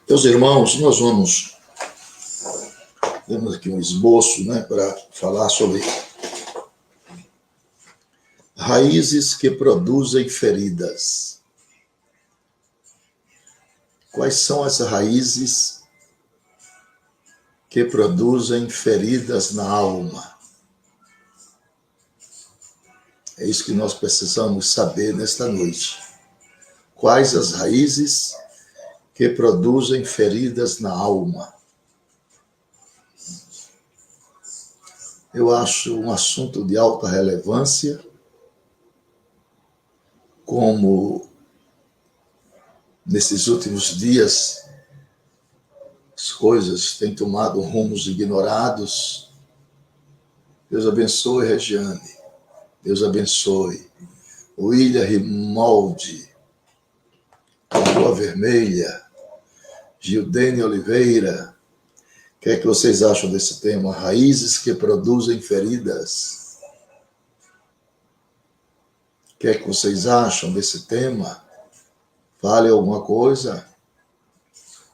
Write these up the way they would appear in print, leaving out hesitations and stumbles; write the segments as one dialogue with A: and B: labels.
A: Meus irmãos, temos aqui um esboço, para falar sobre raízes que produzem feridas. Quais são as raízes que produzem feridas na alma? É isso que nós precisamos saber nesta noite. Quais as raízes que produzem feridas na alma? Eu acho um assunto de alta relevância, como nesses últimos dias as coisas têm tomado rumos ignorados. Deus abençoe, Regiane. Deus abençoe. William Rimoldi, Lua Vermelha, Gildene Oliveira. O que é que vocês acham desse tema? Raízes que produzem feridas. O que é que vocês acham desse tema? Fale alguma coisa.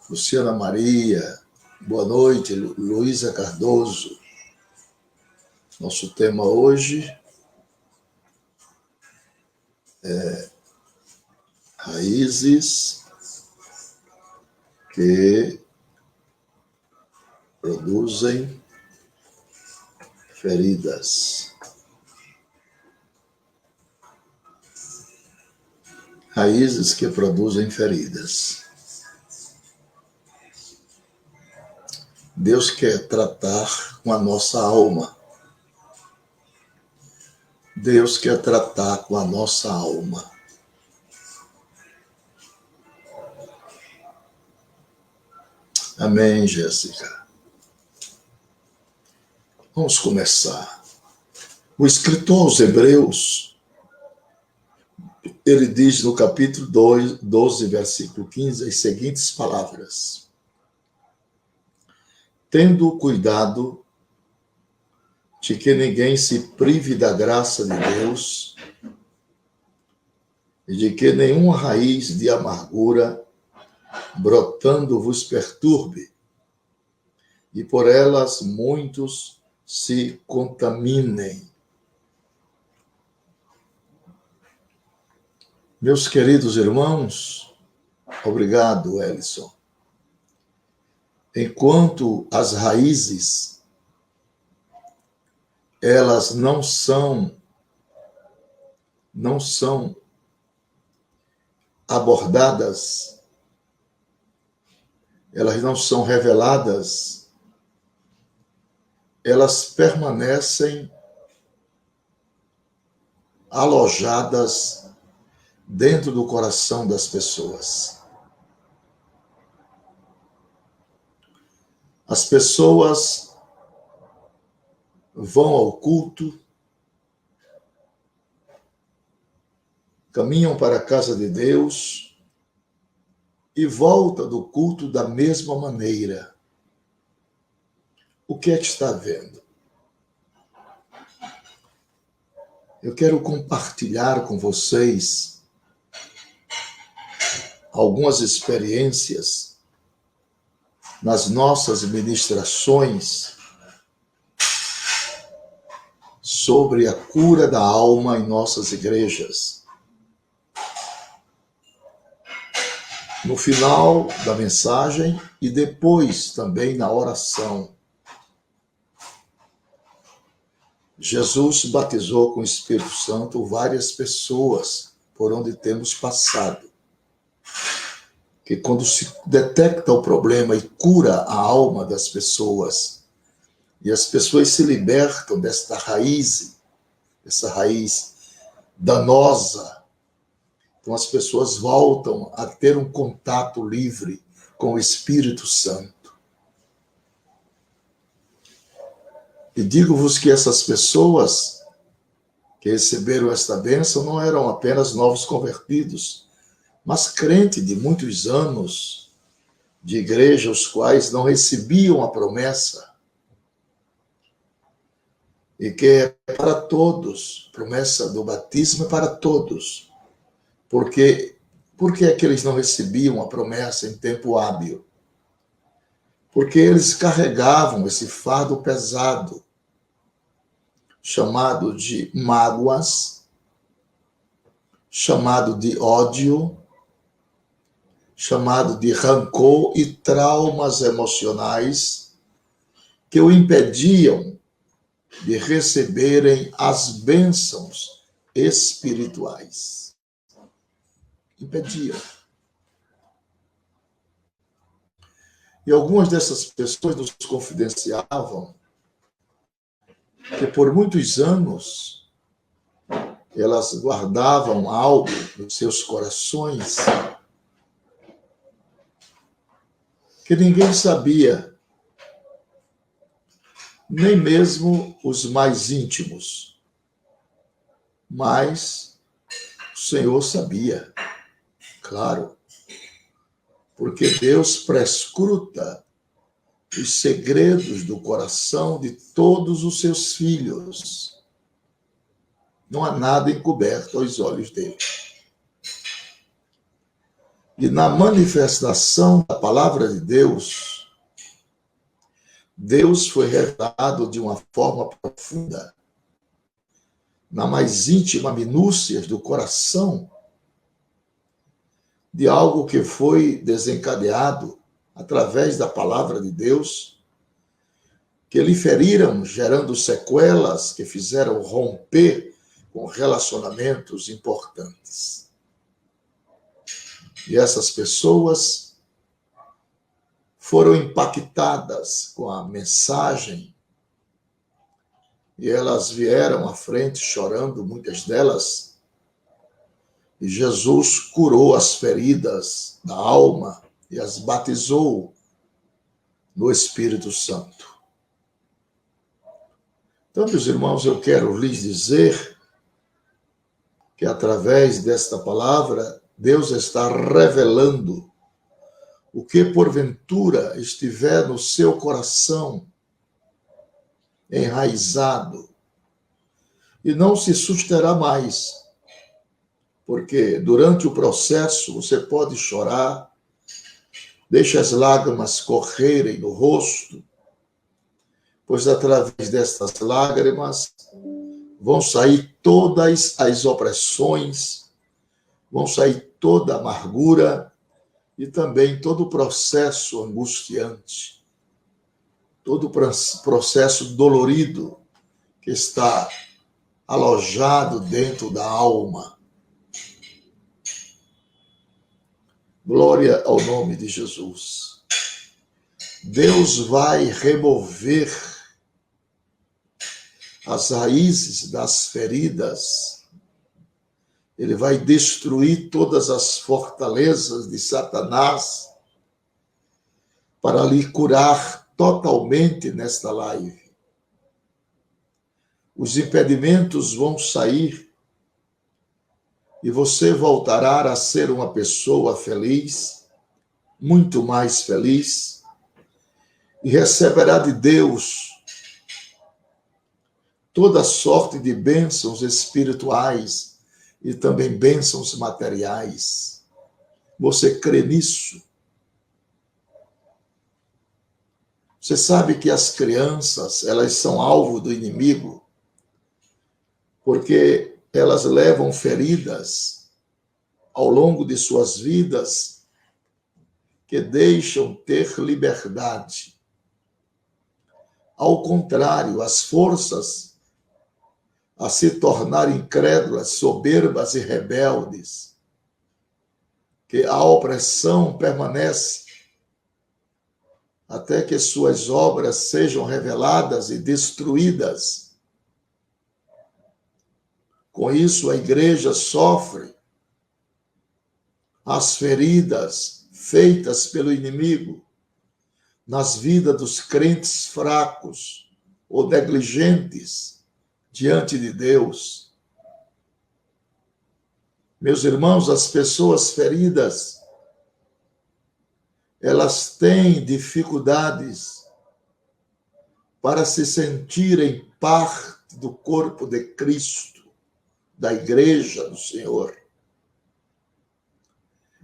A: Luciana Maria, boa noite. Luísa Cardoso. Nosso tema hoje é raízes que produzem feridas. Raízes que produzem feridas. Deus quer tratar com a nossa alma. Deus quer tratar com a nossa alma. Amém, Jéssica. Vamos começar. O escritor aos Hebreus, ele diz no capítulo 12, versículo 15, as seguintes palavras: tendo cuidado de que ninguém se prive da graça de Deus e de que nenhuma raiz de amargura brotando vos perturbe, e por elas muitos se contaminem. Meus queridos irmãos, obrigado, Elison. Enquanto as raízes, elas não são abordadas, elas não são reveladas, elas permanecem alojadas dentro do coração das pessoas. As pessoas vão ao culto, caminham para a casa de Deus e voltam do culto da mesma maneira. O que é que está vendo? Eu quero compartilhar com vocês algumas experiências nas nossas ministrações sobre a cura da alma em nossas igrejas. No final da mensagem e depois também na oração, Jesus batizou com o Espírito Santo várias pessoas por onde temos passado. Que quando se detecta o problema e cura a alma das pessoas, e as pessoas se libertam dessa raiz danosa, então as pessoas voltam a ter um contato livre com o Espírito Santo. E digo-vos que essas pessoas que receberam esta bênção não eram apenas novos convertidos, mas crentes de muitos anos de igreja, os quais não recebiam a promessa. E que é para todos, promessa do batismo é para todos. Por que é que eles não recebiam a promessa em tempo hábil? porque eles carregavam esse fardo pesado, chamado de mágoas, chamado de ódio, chamado de rancor e traumas emocionais que o impediam de receberem as bênçãos espirituais. Impediam. E algumas dessas pessoas nos confidenciavam que por muitos anos elas guardavam algo nos seus corações que ninguém sabia, nem mesmo os mais íntimos. Mas o Senhor sabia, claro, porque Deus prescruta os segredos do coração de todos os seus filhos. Não há nada encoberto aos olhos dele. E na manifestação da palavra de Deus, Deus foi revelado de uma forma profunda, na mais íntima minúcias do coração, de algo que foi desencadeado através da palavra de Deus, que lhe feriram, gerando sequelas que fizeram romper com relacionamentos importantes. E essas pessoas foram impactadas com a mensagem e elas vieram à frente chorando, muitas delas, e Jesus curou as feridas da alma e as batizou no Espírito Santo. Então, meus irmãos, eu quero lhes dizer que através desta palavra, Deus está revelando o que porventura estiver no seu coração enraizado e não se susterá mais, porque durante o processo você pode chorar, deixa as lágrimas correrem no rosto, pois através destas lágrimas vão sair todas as opressões, vão sair toda a amargura e também todo o processo angustiante, todo o processo dolorido que está alojado dentro da alma. Glória ao nome de Jesus. Deus vai remover as raízes das feridas. Ele vai destruir todas as fortalezas de Satanás para lhe curar totalmente nesta live. Os impedimentos vão sair e você voltará a ser uma pessoa feliz, muito mais feliz, e receberá de Deus toda sorte de bênçãos espirituais e também bênçãos materiais. Você crê nisso? Você sabe que as crianças, elas são alvo do inimigo, porque elas levam feridas ao longo de suas vidas que deixam ter liberdade. Ao contrário, as forças a se tornar incrédulas, soberbas e rebeldes, que a opressão permanece até que suas obras sejam reveladas e destruídas. Com isso, a igreja sofre as feridas feitas pelo inimigo nas vidas dos crentes fracos ou negligentes diante de Deus. Meus irmãos, as pessoas feridas, elas têm dificuldades para se sentirem parte do corpo de Cristo, da igreja do Senhor.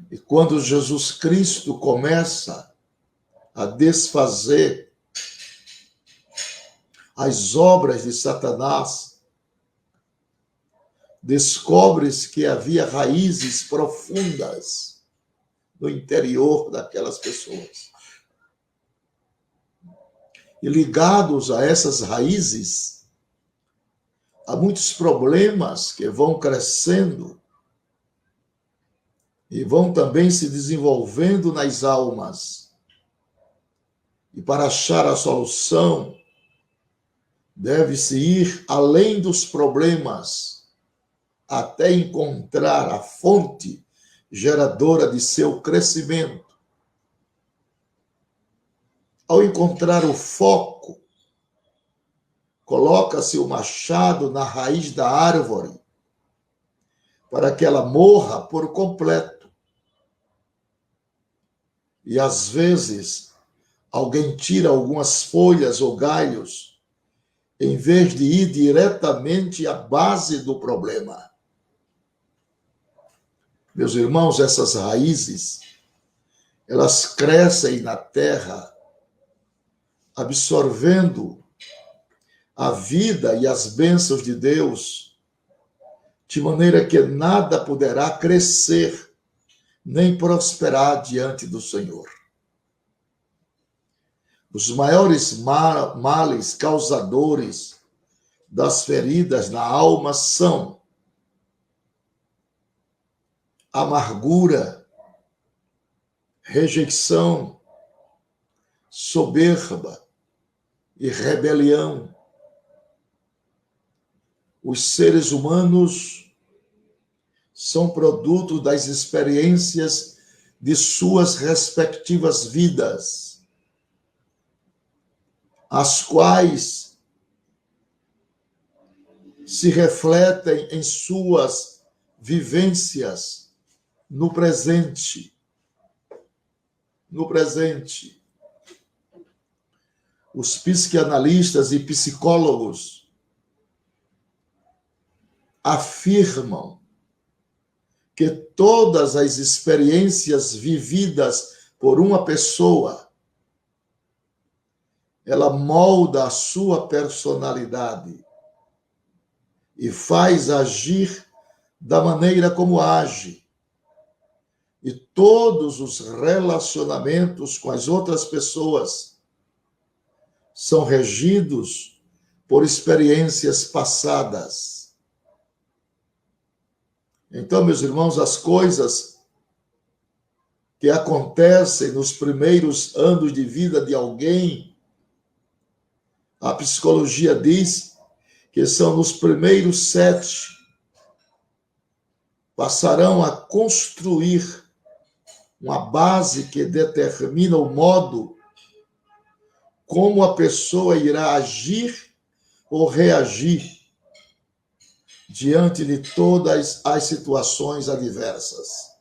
A: E quando Jesus Cristo começa a desfazer as obras de Satanás, descobre-se que havia raízes profundas no interior daquelas pessoas. E ligados a essas raízes, há muitos problemas que vão crescendo e vão também se desenvolvendo nas almas. E para achar a solução, deve-se ir além dos problemas, até encontrar a fonte geradora de seu crescimento. Ao encontrar o foco, coloca-se o machado na raiz da árvore, para que ela morra por completo. E às vezes, alguém tira algumas folhas ou galhos, em vez de ir diretamente à base do problema. Meus irmãos, essas raízes, elas crescem na terra, absorvendo a vida e as bênçãos de Deus, de maneira que nada poderá crescer, nem prosperar diante do Senhor. Os maiores males causadores das feridas na alma são amargura, rejeição, soberba e rebelião. Os seres humanos são produto das experiências de suas respectivas vidas, as quais se refletem em suas vivências no presente. No presente. Os psicanalistas e psicólogos afirmam que todas as experiências vividas por uma pessoa, ela molda a sua personalidade e faz agir da maneira como age. E todos os relacionamentos com as outras pessoas são regidos por experiências passadas. Então, meus irmãos, as coisas que acontecem nos primeiros anos de vida de alguém, a psicologia diz que são nos primeiros 7, passarão a construir uma base que determina o modo como a pessoa irá agir ou reagir diante de todas as situações adversas.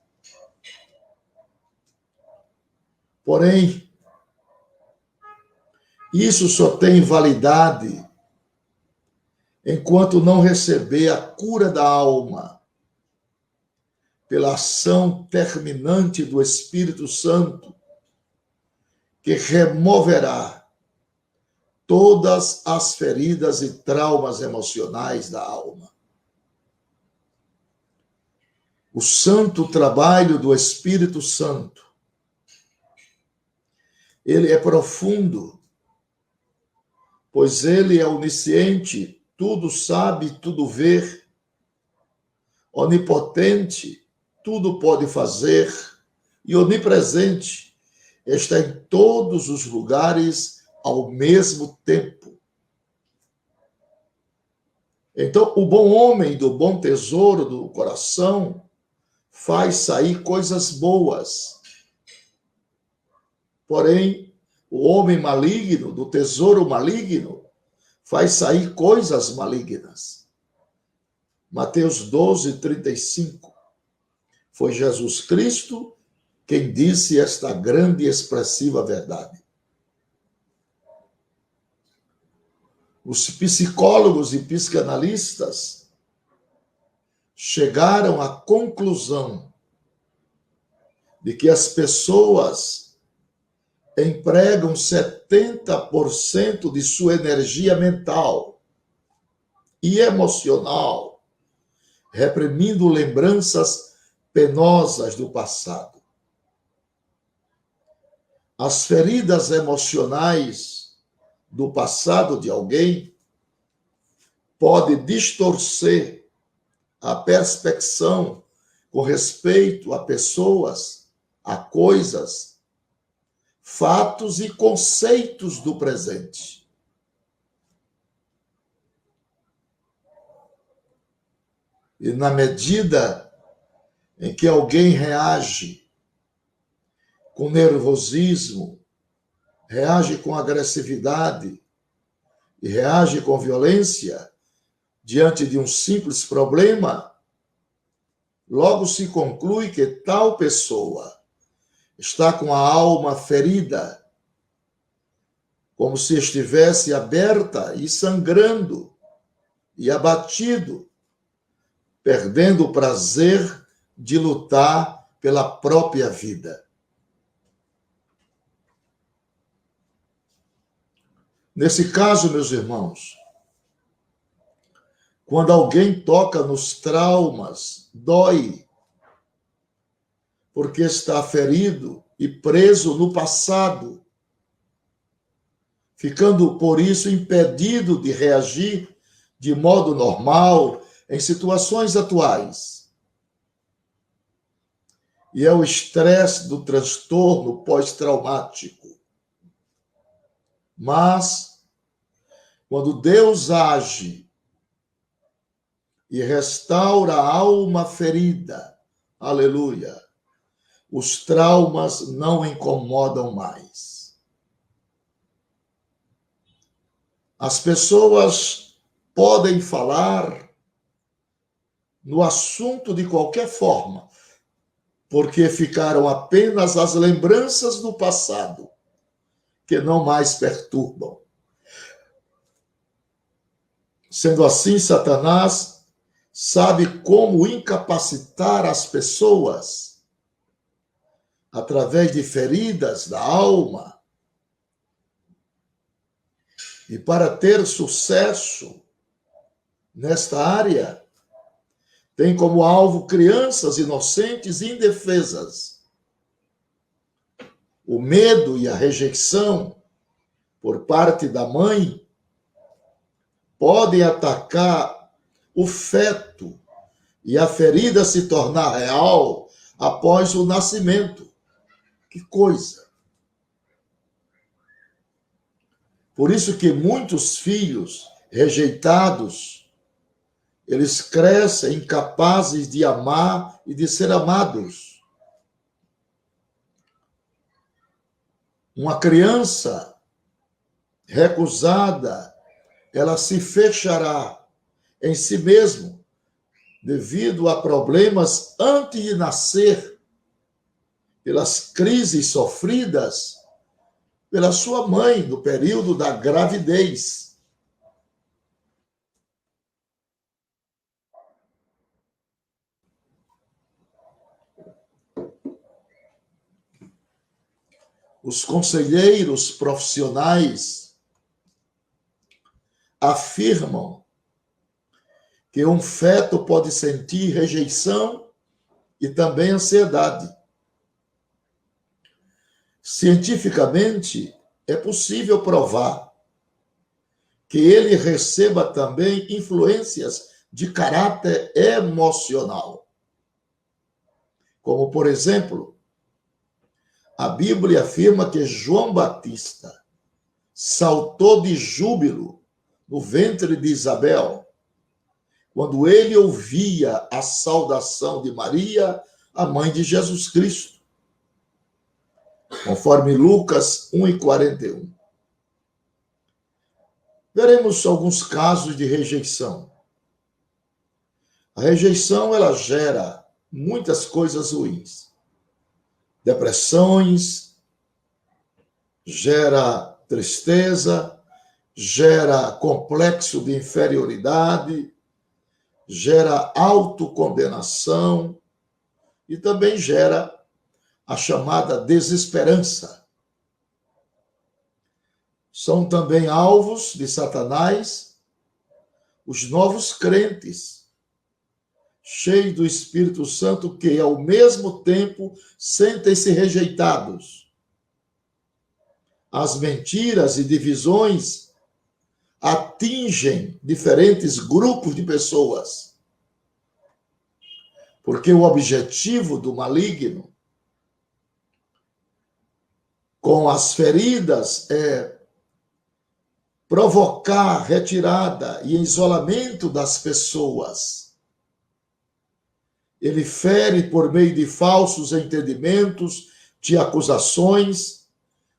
A: Porém, isso só tem validade enquanto não receber a cura da alma pela ação terminante do Espírito Santo, que removerá todas as feridas e traumas emocionais da alma. O santo trabalho do Espírito Santo, ele é profundo, pois ele é onisciente, tudo sabe, tudo vê, onipotente, tudo pode fazer, e onipresente, está em todos os lugares ao mesmo tempo. Então, o bom homem do bom tesouro do coração faz sair coisas boas. Porém, o homem maligno, do tesouro maligno, faz sair coisas malignas. Mateus 12, 35. Foi Jesus Cristo quem disse esta grande e expressiva verdade. Os psicólogos e psicanalistas chegaram à conclusão de que as pessoas empregam 70% de sua energia mental e emocional, reprimindo lembranças penosas do passado. As feridas emocionais do passado de alguém podem distorcer a percepção com respeito a pessoas, a coisas, fatos e conceitos do presente. E na medida em que alguém reage com nervosismo, reage com agressividade e reage com violência diante de um simples problema, logo se conclui que tal pessoa está com a alma ferida, como se estivesse aberta e sangrando e abatido, perdendo o prazer de lutar pela própria vida. Nesse caso, meus irmãos, quando alguém toca nos traumas, dói, porque está ferido e preso no passado, ficando por isso impedido de reagir de modo normal em situações atuais. E é o estresse do transtorno pós-traumático. Mas, quando Deus age e restaura a alma ferida, aleluia, os traumas não incomodam mais. As pessoas podem falar no assunto de qualquer forma, porque ficaram apenas as lembranças do passado, que não mais perturbam. Sendo assim, Satanás sabe como incapacitar as pessoas através de feridas da alma. E para ter sucesso nesta área, tem como alvo crianças inocentes e indefesas. O medo e a rejeição por parte da mãe podem atacar o feto e a ferida se tornar real após o nascimento. Que coisa! Por isso que muitos filhos rejeitados, eles crescem incapazes de amar e de ser amados. Uma criança recusada, ela se fechará em si mesmo devido a problemas antes de nascer, pelas crises sofridas pela sua mãe no período da gravidez. Os conselheiros profissionais afirmam que um feto pode sentir rejeição e também ansiedade. Cientificamente, é possível provar que ele receba também influências de caráter emocional. Como, por exemplo, a Bíblia afirma que João Batista saltou de júbilo no ventre de Isabel, quando ele ouvia a saudação de Maria, a mãe de Jesus Cristo, conforme Lucas 1:41. Veremos alguns casos de rejeição. A rejeição, ela gera muitas coisas ruins. Depressões, gera tristeza, gera complexo de inferioridade, gera autocondenação e também gera a chamada desesperança. São também alvos de Satanás os novos crentes, cheios do Espírito Santo, que ao mesmo tempo sentem-se rejeitados. As mentiras e divisões atingem diferentes grupos de pessoas, porque o objetivo do maligno com as feridas é provocar retirada e isolamento das pessoas. Ele fere por meio de falsos entendimentos, de acusações,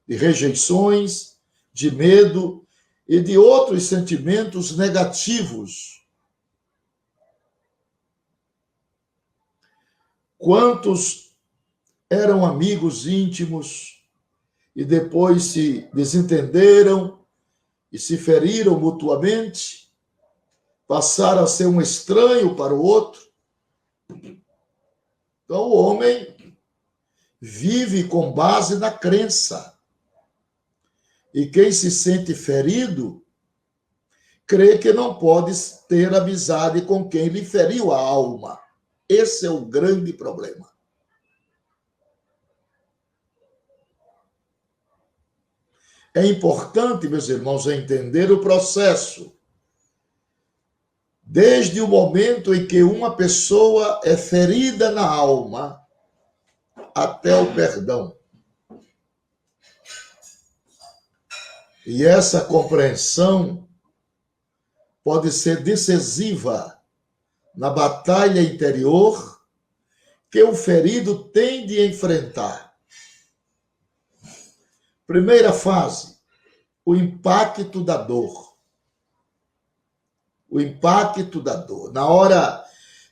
A: de rejeições, de medo e de outros sentimentos negativos. Quantos eram amigos íntimos e depois se desentenderam e se feriram mutuamente, passaram a ser um estranho para o outro? Então o homem vive com base na crença. E quem se sente ferido, crê que não pode ter amizade com quem lhe feriu a alma. Esse é o grande problema. É importante, meus irmãos, entender o processo. Desde o momento em que uma pessoa é ferida na alma, até o perdão. E essa compreensão pode ser decisiva na batalha interior que o ferido tem de enfrentar. Primeira fase, o impacto da dor. O impacto da dor. Na hora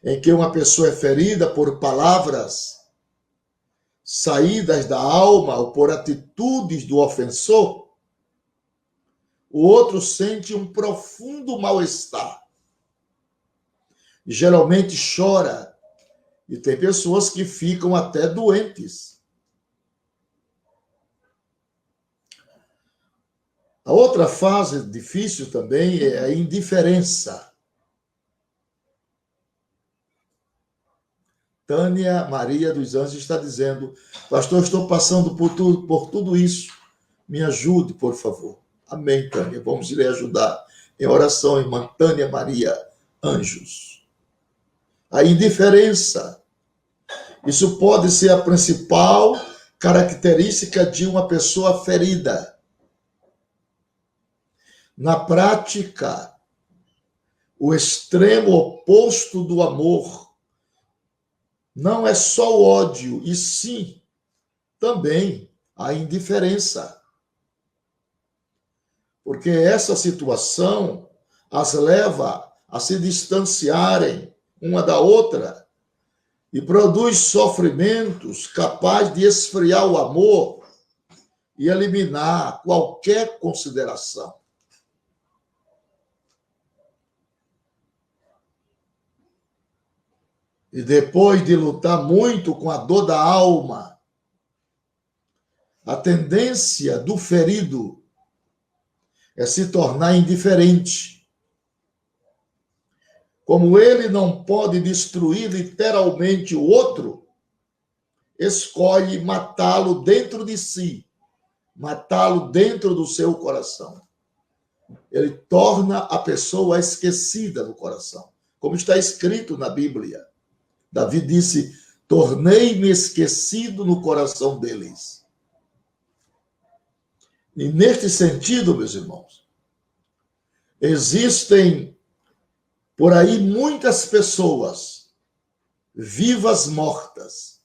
A: em que uma pessoa é ferida por palavras saídas da alma ou por atitudes do ofensor, o outro sente um profundo mal-estar. Geralmente chora, e tem pessoas que ficam até doentes. A outra fase difícil também é a indiferença. Tânia Maria dos Anjos está dizendo: pastor, estou passando por tudo isso. Me ajude, por favor. Amém, Tânia. Vamos lhe ajudar em oração, irmã Tânia Maria Anjos. A indiferença. Isso pode ser a principal característica de uma pessoa ferida. Na prática, o extremo oposto do amor não é só o ódio, e sim também a indiferença. Porque essa situação as leva a se distanciarem uma da outra e produz sofrimentos capazes de esfriar o amor e eliminar qualquer consideração. E depois de lutar muito com a dor da alma, a tendência do ferido é se tornar indiferente. Como ele não pode destruir literalmente o outro, escolhe matá-lo dentro de si, matá-lo dentro do seu coração. Ele torna a pessoa esquecida no coração, como está escrito na Bíblia. Davi disse: tornei-me esquecido no coração deles. E neste sentido, meus irmãos, existem por aí muitas pessoas vivas mortas,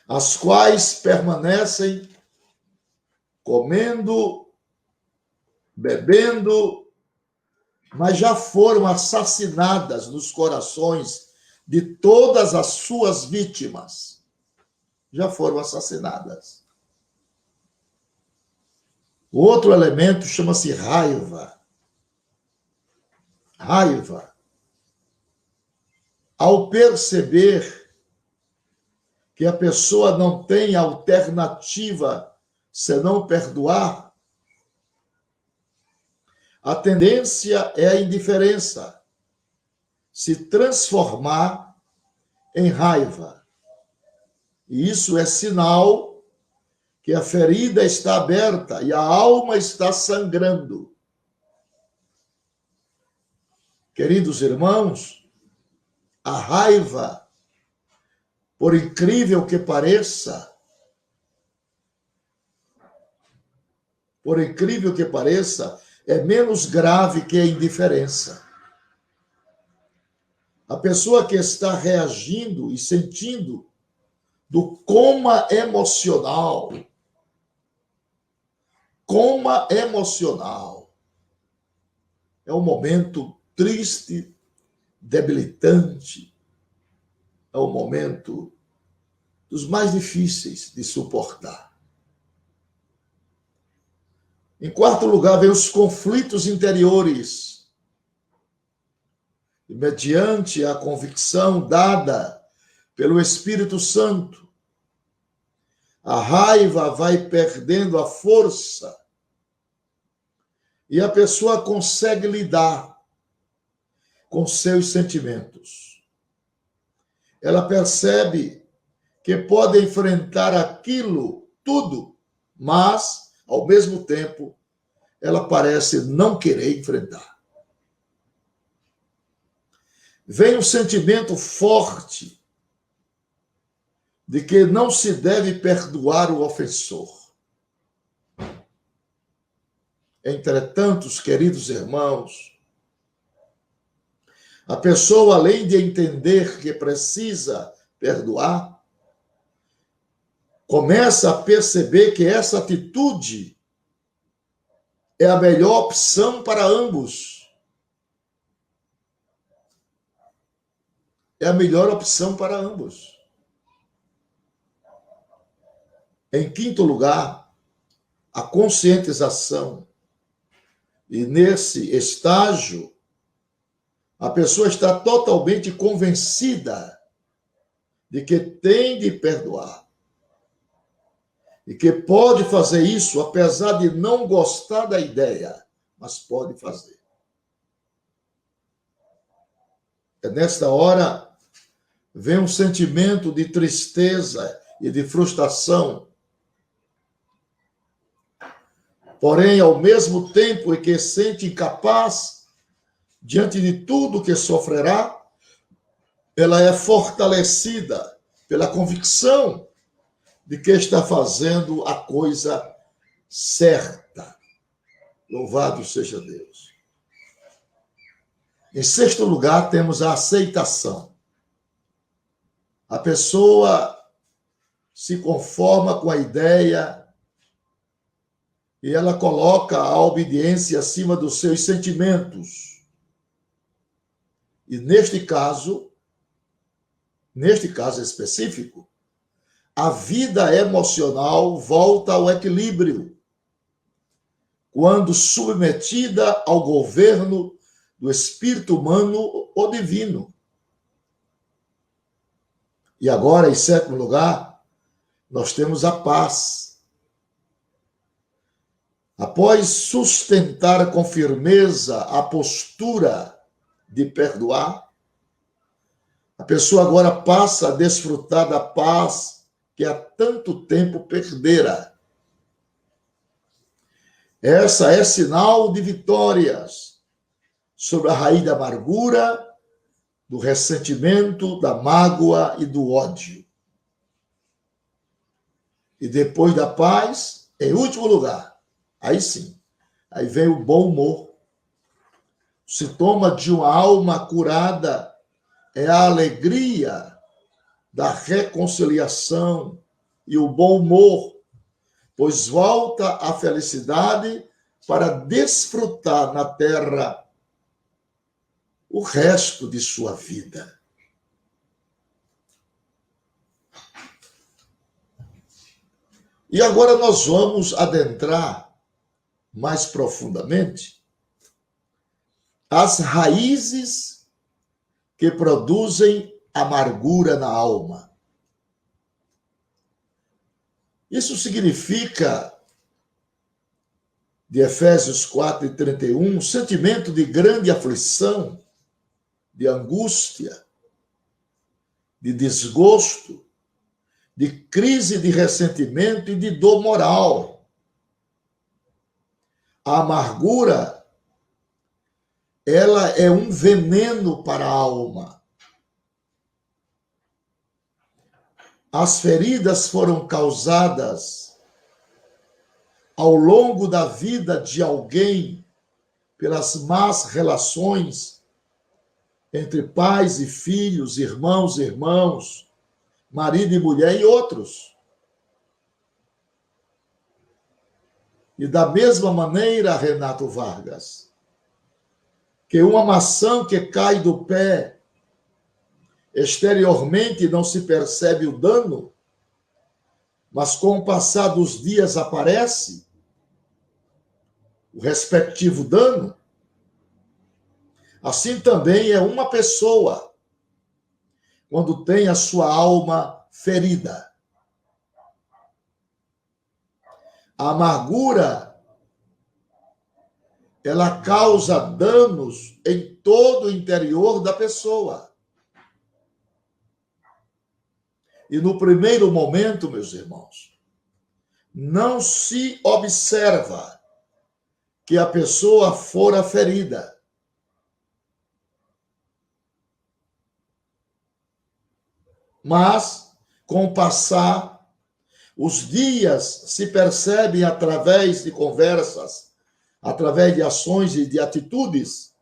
A: as quais permanecem comendo, bebendo, mas já foram assassinadas nos corações de todas as suas vítimas. Já foram assassinadas. O outro elemento chama-se raiva. Raiva. Ao perceber que a pessoa não tem alternativa senão perdoar, a tendência é a indiferença se transformar em raiva. E isso é sinal que a ferida está aberta e a alma está sangrando. Queridos irmãos, a raiva, por incrível que pareça, é menos grave que a indiferença. A pessoa que está reagindo e sentindo do coma emocional. Coma emocional. É um momento triste, debilitante. É um momento dos mais difíceis de suportar. Em quarto lugar, vem os conflitos interiores. E mediante a convicção dada pelo Espírito Santo, a raiva vai perdendo a força e a pessoa consegue lidar com seus sentimentos. Ela percebe que pode enfrentar aquilo tudo, mas, ao mesmo tempo, ela parece não querer enfrentar. Vem um sentimento forte de que não se deve perdoar o ofensor. Entretanto, queridos irmãos, a pessoa, além de entender que precisa perdoar, começa a perceber que essa atitude é a melhor opção para ambos. É a melhor opção para ambos. Em quinto lugar, a conscientização. E nesse estágio, a pessoa está totalmente convencida de que tem de perdoar. E que pode fazer isso, apesar de não gostar da ideia, mas pode fazer. É nesta hora, vem um sentimento de tristeza e de frustração. Porém, ao mesmo tempo em que sente incapaz, diante de tudo que sofrerá, ela é fortalecida pela convicção de que está fazendo a coisa certa. Louvado seja Deus. Em sexto lugar, temos a aceitação. A pessoa se conforma com a ideia e ela coloca a obediência acima dos seus sentimentos. E neste caso específico, a vida emocional volta ao equilíbrio quando submetida ao governo do espírito humano ou divino. E agora, em sétimo lugar, nós temos a paz. Após sustentar com firmeza a postura de perdoar, a pessoa agora passa a desfrutar da paz que há tanto tempo perdera. Essa é sinal de vitórias sobre a raiz da amargura, do ressentimento, da mágoa e do ódio. E depois da paz, em último lugar, aí sim, aí vem o bom humor. O sintoma de uma alma curada é a alegria da reconciliação e o bom humor, pois volta a felicidade para desfrutar na terra o resto de sua vida. E agora nós vamos adentrar mais profundamente as raízes que produzem amargura na alma. Isso significa, de Efésios 4:31, um sentimento de grande aflição, de angústia, de desgosto, de crise de ressentimento e de dor moral. A amargura, ela é um veneno para a alma. As feridas foram causadas ao longo da vida de alguém pelas más relações entre pais e filhos, irmãos e irmãos, marido e mulher e outros. E da mesma maneira, Renato Vargas, que uma maçã que cai do pé, exteriormente não se percebe o dano, mas com o passar dos dias aparece o respectivo dano. Assim também é uma pessoa quando tem a sua alma ferida. A amargura, ela causa danos em todo o interior da pessoa. E no primeiro momento, meus irmãos, não se observa que a pessoa fora ferida. Mas, com o passar, os dias se percebem através de conversas, através de ações e de atitudes,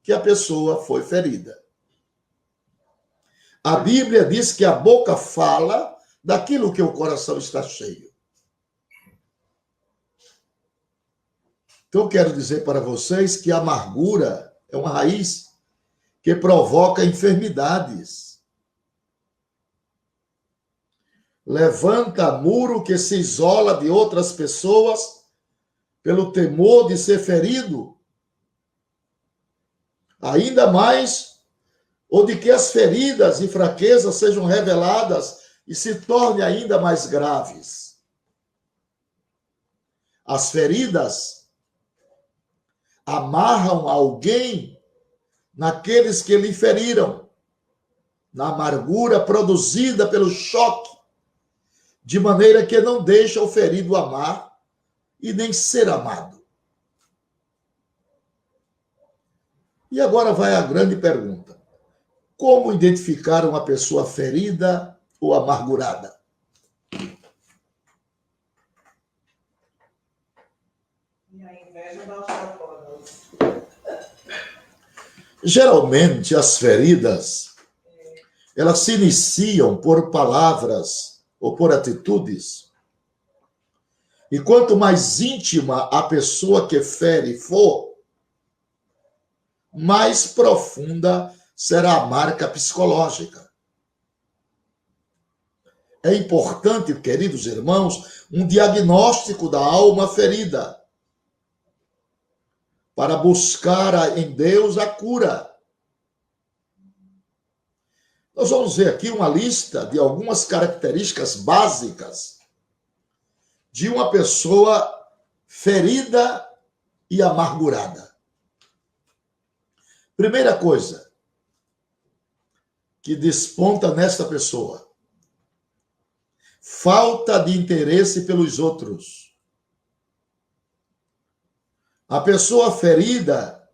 A: que a pessoa foi ferida. A Bíblia diz que a boca fala daquilo que o coração está cheio. Então, eu quero dizer para vocês que a amargura é uma raiz que provoca enfermidades. Levanta muro que se isola de outras pessoas pelo temor de ser ferido. Ainda mais, ou de que as feridas e fraquezas sejam reveladas e se tornem ainda mais graves. As feridas amarram alguém naqueles que lhe feriram, na amargura produzida pelo choque, de maneira que não deixa o ferido amar e nem ser amado. E agora vai a grande pergunta: como identificar uma pessoa ferida ou amargurada?
B: E a inveja dá o chapéu.
A: Geralmente, as feridas, elas se iniciam por palavras ou por atitudes. E quanto mais íntima a pessoa que fere for, mais profunda será a marca psicológica. É importante, queridos irmãos, um diagnóstico da alma ferida, para buscar em Deus a cura. Nós vamos ver aqui uma lista de algumas características básicas de uma pessoa ferida e amargurada. Primeira coisa que desponta nesta pessoa: falta de interesse pelos outros. A pessoa ferida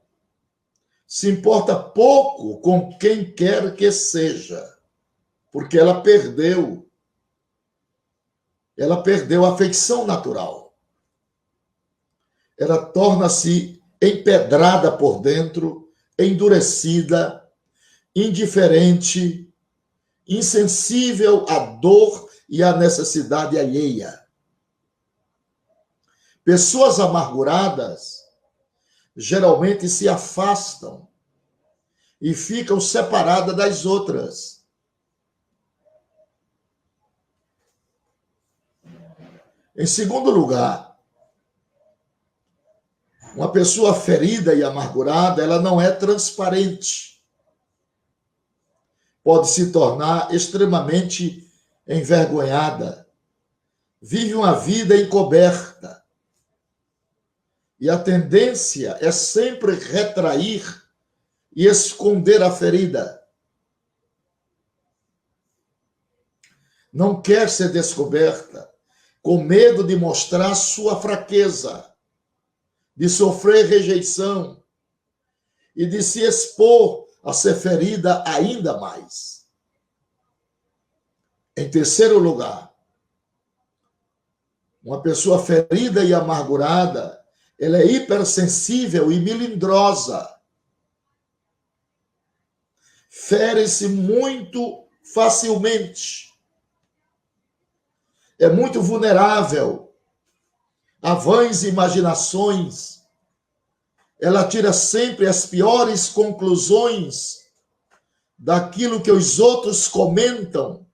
A: se importa pouco com quem quer que seja, porque ela perdeu a afeição natural. Ela torna-se empedrada por dentro, endurecida, indiferente, insensível à dor e à necessidade alheia. Pessoas amarguradas geralmente se afastam e ficam separadas das outras. Em segundo lugar, uma pessoa ferida e amargurada, ela não é transparente. Pode se tornar extremamente envergonhada, vive uma vida encoberta. E a tendência é sempre retrair e esconder a ferida. Não quer ser descoberta, com medo de mostrar sua fraqueza, de sofrer rejeição e de se expor a ser ferida ainda mais. Em terceiro lugar, uma pessoa ferida e amargurada, ela é hipersensível e melindrosa. Fere-se muito facilmente. É muito vulnerável a vãs imaginações. Ela tira sempre as piores conclusões daquilo que os outros comentam,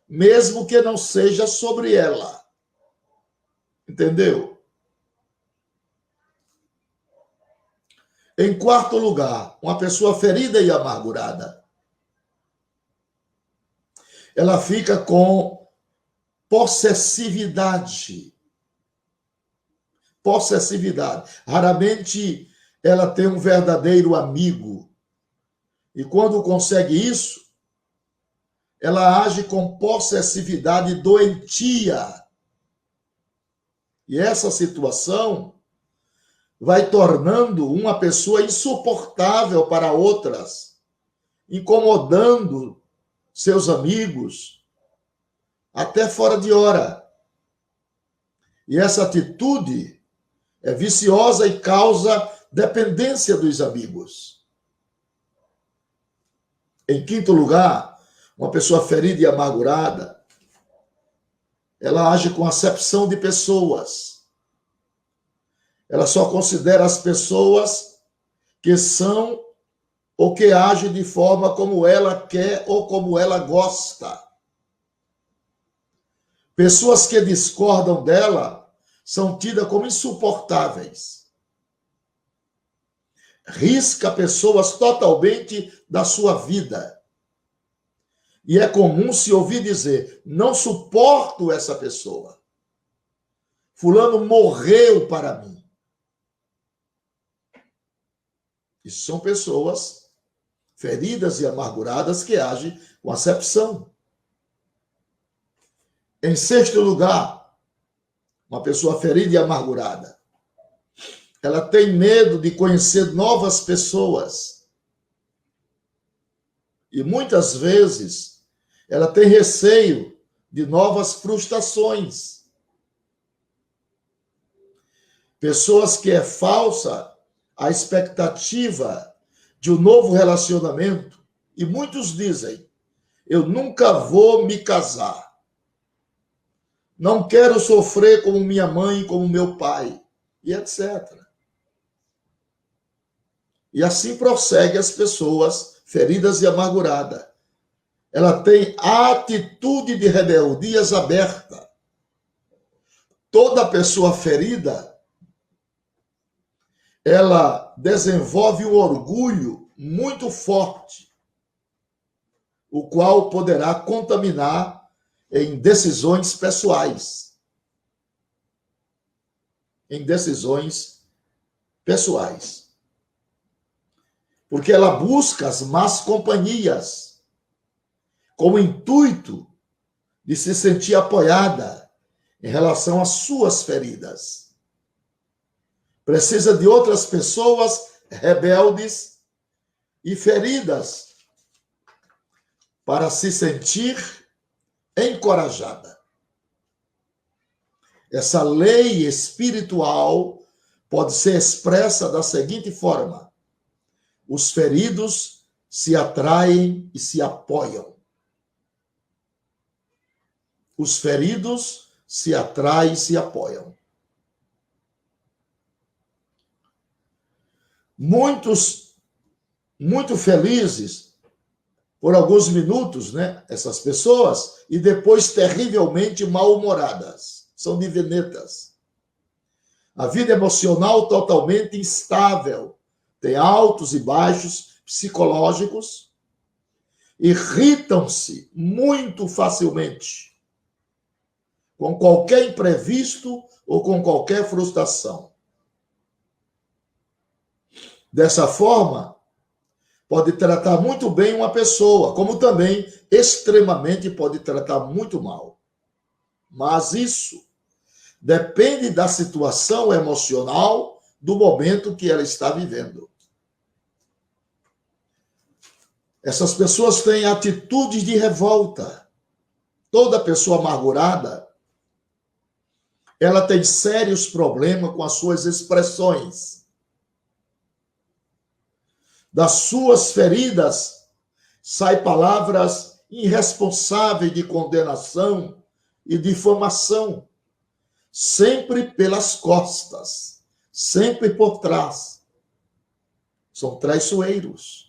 A: mesmo que não seja sobre ela. Entendeu? Em quarto lugar, uma pessoa ferida e amargurada, ela fica com possessividade. Possessividade. Raramente ela tem um verdadeiro amigo. E quando consegue isso, ela age com possessividade doentia. E essa situação vai tornando uma pessoa insuportável para outras, incomodando seus amigos, até fora de hora. E essa atitude é viciosa e causa dependência dos amigos. Em quinto lugar, uma pessoa ferida e amargurada, ela age com acepção de pessoas. Ela só considera as pessoas que são ou que agem de forma como ela quer ou como ela gosta. Pessoas que discordam dela são tidas como insuportáveis. Risca pessoas totalmente da sua vida. E é comum se ouvir dizer: não suporto essa pessoa. Fulano morreu para mim. Isso são pessoas feridas e amarguradas que agem com acepção. Em sexto lugar, uma pessoa ferida e amargurada, ela tem medo de conhecer novas pessoas. E muitas vezes ela tem receio de novas frustrações. Pessoas que é falsa a expectativa de um novo relacionamento. E muitos dizem: eu nunca vou me casar. Não quero sofrer como minha mãe, como meu pai, e etc. E assim prossegue as pessoas feridas e amarguradas. Ela tem a atitude de rebeldias aberta. Toda pessoa ferida, ela desenvolve um orgulho muito forte, o qual poderá contaminar em decisões pessoais. Em decisões pessoais. Porque ela busca as más companhias com o intuito de se sentir apoiada em relação às suas feridas. Precisa de outras pessoas rebeldes e feridas para se sentir encorajada. Essa lei espiritual pode ser expressa da seguinte forma: os feridos se atraem e se apoiam. Os feridos se atraem e se apoiam. Muitos, muito felizes por alguns minutos, né? Essas pessoas, e depois terrivelmente mal-humoradas. São divinetas. A vida emocional totalmente instável. Tem altos e baixos psicológicos. Irritam-se muito facilmente. com qualquer imprevisto ou com qualquer frustração. Dessa forma, pode tratar muito bem uma pessoa, como também extremamente pode tratar muito mal. Mas isso depende da situação emocional do momento que ela está vivendo. Essas pessoas têm atitudes de revolta. Toda pessoa amargurada, ela tem sérios problemas com as suas expressões. Das suas feridas saem palavras irresponsáveis de condenação e difamação, sempre pelas costas, sempre por trás. São traiçoeiros.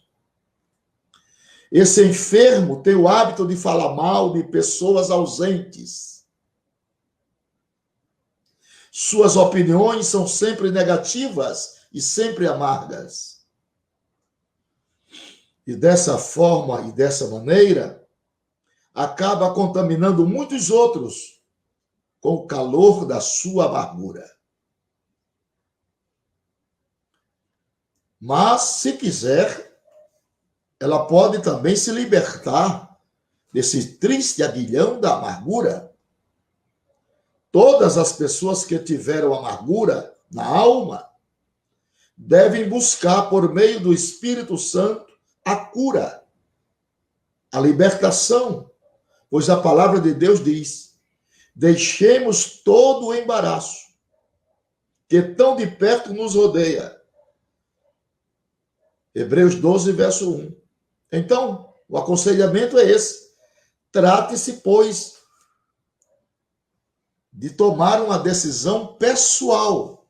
A: Esse enfermo tem o hábito de falar mal de pessoas ausentes. Suas opiniões são sempre negativas e sempre amargas. E dessa forma e dessa maneira, acaba contaminando muitos outros com o calor da sua amargura. Mas, se quiser, ela pode também se libertar desse triste aguilhão da amargura. Todas as pessoas que tiveram amargura na alma devem buscar, por meio do Espírito Santo, a cura, a libertação, pois a palavra de Deus diz: deixemos todo o embaraço que tão de perto nos rodeia. Hebreus 12, verso 1. Então, o aconselhamento é esse. Trate-se, pois, de tomar uma decisão pessoal.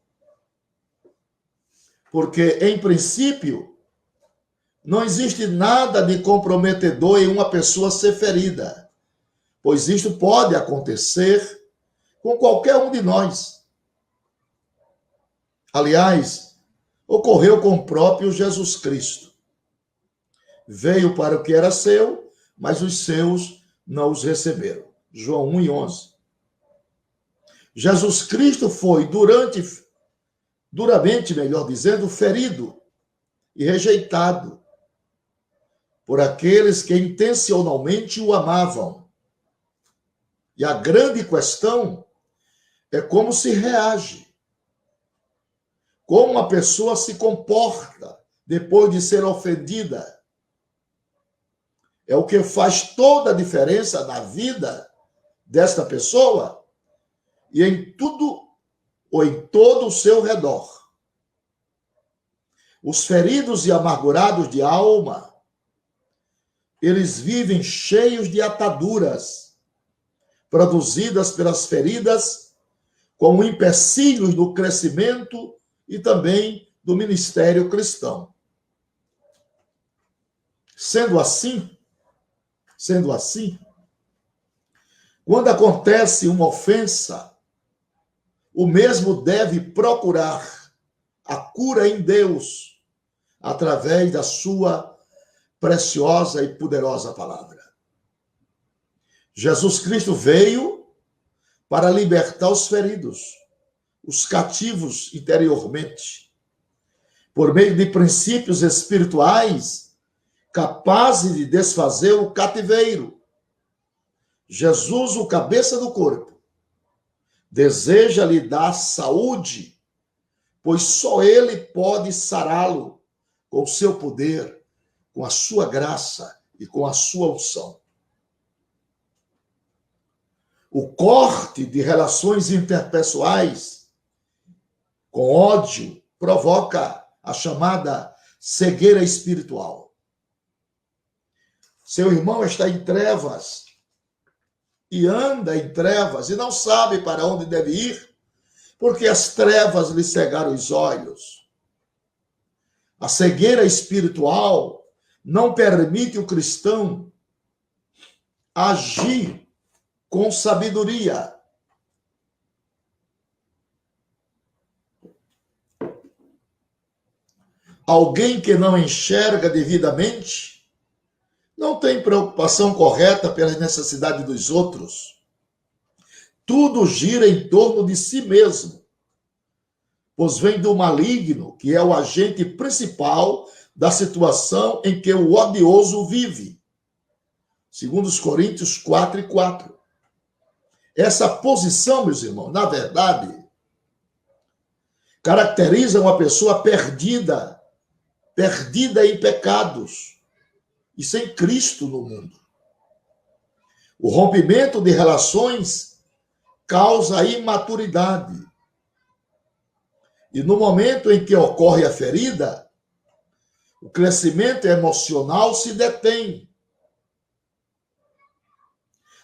A: Porque, em princípio, não existe nada de comprometedor em uma pessoa ser ferida, pois isto pode acontecer com qualquer um de nós. Aliás, ocorreu com o próprio Jesus Cristo. Veio para o que era seu, mas os seus não os receberam. João 1:11. Jesus Cristo foi duramente, melhor dizendo, ferido e rejeitado por aqueles que intencionalmente o amavam. E a grande questão é como se reage, como a pessoa se comporta depois de ser ofendida. É o que faz toda a diferença na vida desta pessoa e em tudo ou em todo o seu redor. Os feridos e amargurados de alma, eles vivem cheios de ataduras, produzidas pelas feridas, como empecilhos do crescimento e também do ministério cristão. Sendo assim, quando acontece uma ofensa, o mesmo deve procurar a cura em Deus, através da sua preciosa e poderosa palavra. Jesus Cristo veio para libertar os feridos, os cativos interiormente, por meio de princípios espirituais capazes de desfazer o cativeiro. Jesus, o cabeça do corpo, deseja lhe dar saúde, pois só ele pode sará-lo com o seu poder, com a sua graça e com a sua unção. O corte de relações interpessoais com ódio provoca a chamada cegueira espiritual. Seu irmão está em trevas e anda em trevas e não sabe para onde deve ir, porque as trevas lhe cegaram os olhos. A cegueira espiritual não permite o cristão agir com sabedoria. Alguém que não enxerga devidamente não tem preocupação correta pelas necessidades dos outros. tudo gira em torno de si mesmo, pois vem do maligno, que é o agente principal da situação em que o odioso vive. Segundo os Coríntios 4:4. Essa posição, meus irmãos, na verdade, caracteriza uma pessoa perdida em pecados e sem Cristo no mundo. O rompimento de relações causa imaturidade. E no momento em que ocorre a ferida, o crescimento emocional se detém.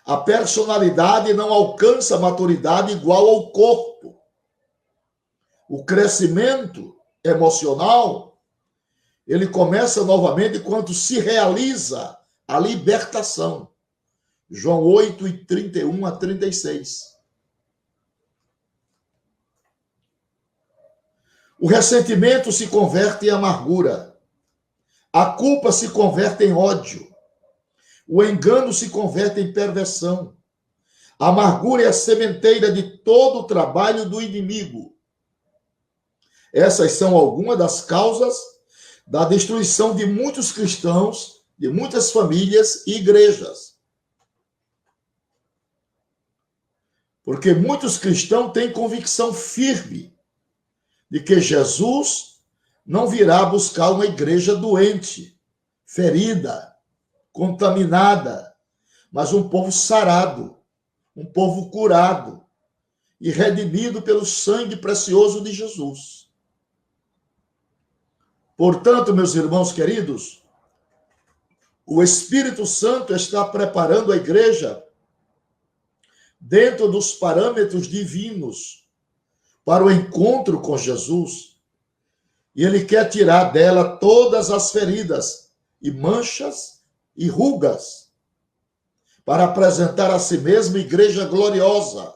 A: A personalidade não alcança maturidade igual ao corpo. O crescimento emocional, ele começa novamente quando se realiza a libertação. João 8:31-36. O ressentimento se converte em amargura. A culpa se converte em ódio. O engano se converte em perversão. A amargura é a sementeira de todo o trabalho do inimigo. Essas são algumas das causas da destruição de muitos cristãos, de muitas famílias e igrejas. Porque muitos cristãos têm convicção firme de que Jesus não virá buscar uma igreja doente, ferida, contaminada, mas um povo sarado, um povo curado e redimido pelo sangue precioso de Jesus. Portanto, meus irmãos queridos, o Espírito Santo está preparando a igreja dentro dos parâmetros divinos para o encontro com Jesus. E ele quer tirar dela todas as feridas e manchas e rugas, para apresentar a si mesma igreja gloriosa,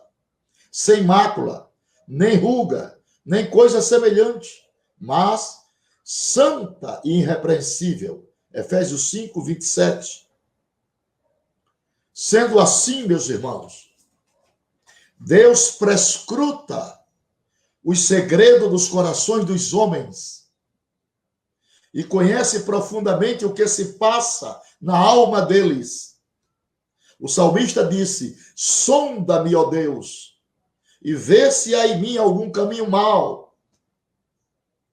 A: sem mácula, nem ruga, nem coisa semelhante, mas santa e irrepreensível. Efésios 5:27. Sendo assim, meus irmãos, Deus prescruta os segredos dos corações dos homens e conhece profundamente o que se passa na alma deles. O salmista disse: sonda-me, ó Deus, e vê se há em mim algum caminho mau.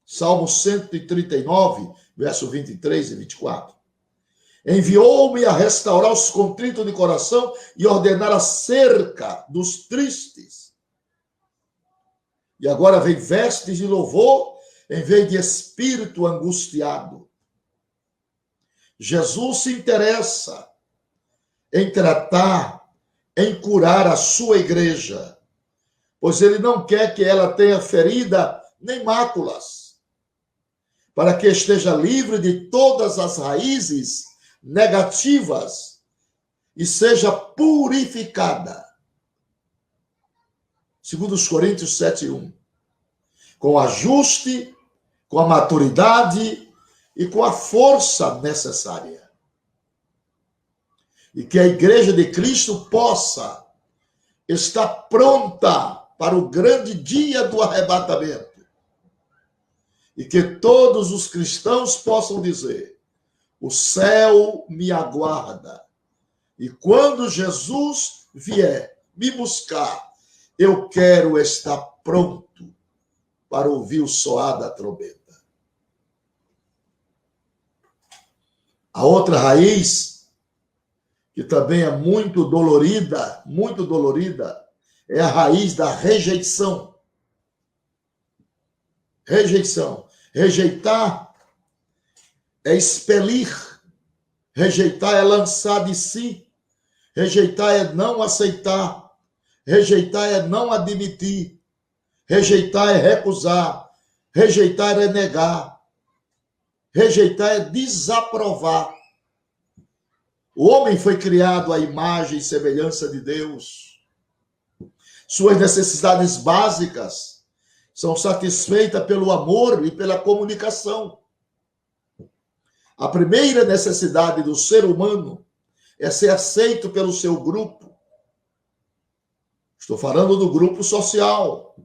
A: Salmo 139, verso 23 e 24. Enviou-me a restaurar os contritos de coração e ordenar a cerca dos tristes. E agora vem vestes de louvor em vez de espírito angustiado. Jesus se interessa em tratar, em curar a sua igreja, pois ele não quer que ela tenha ferida nem máculas, para que esteja livre de todas as raízes negativas e seja purificada. Segundo os Coríntios 7:1. Com ajuste, com a maturidade e com a força necessária. E que a igreja de Cristo possa estar pronta para o grande dia do arrebatamento. E que todos os cristãos possam dizer: o céu me aguarda. E quando Jesus vier me buscar, eu quero estar pronto para ouvir o soar da trombeta. A outra raiz, que também é muito dolorida, é a raiz da rejeição. Rejeição. Rejeitar é expelir. Rejeitar é lançar de si. Rejeitar é não aceitar. Rejeitar é não admitir. Rejeitar é recusar. Rejeitar é negar. Rejeitar é desaprovar. O homem foi criado à imagem e semelhança de Deus. Suas necessidades básicas são satisfeitas pelo amor e pela comunicação. A primeira necessidade do ser humano é ser aceito pelo seu grupo. Estou falando do grupo social.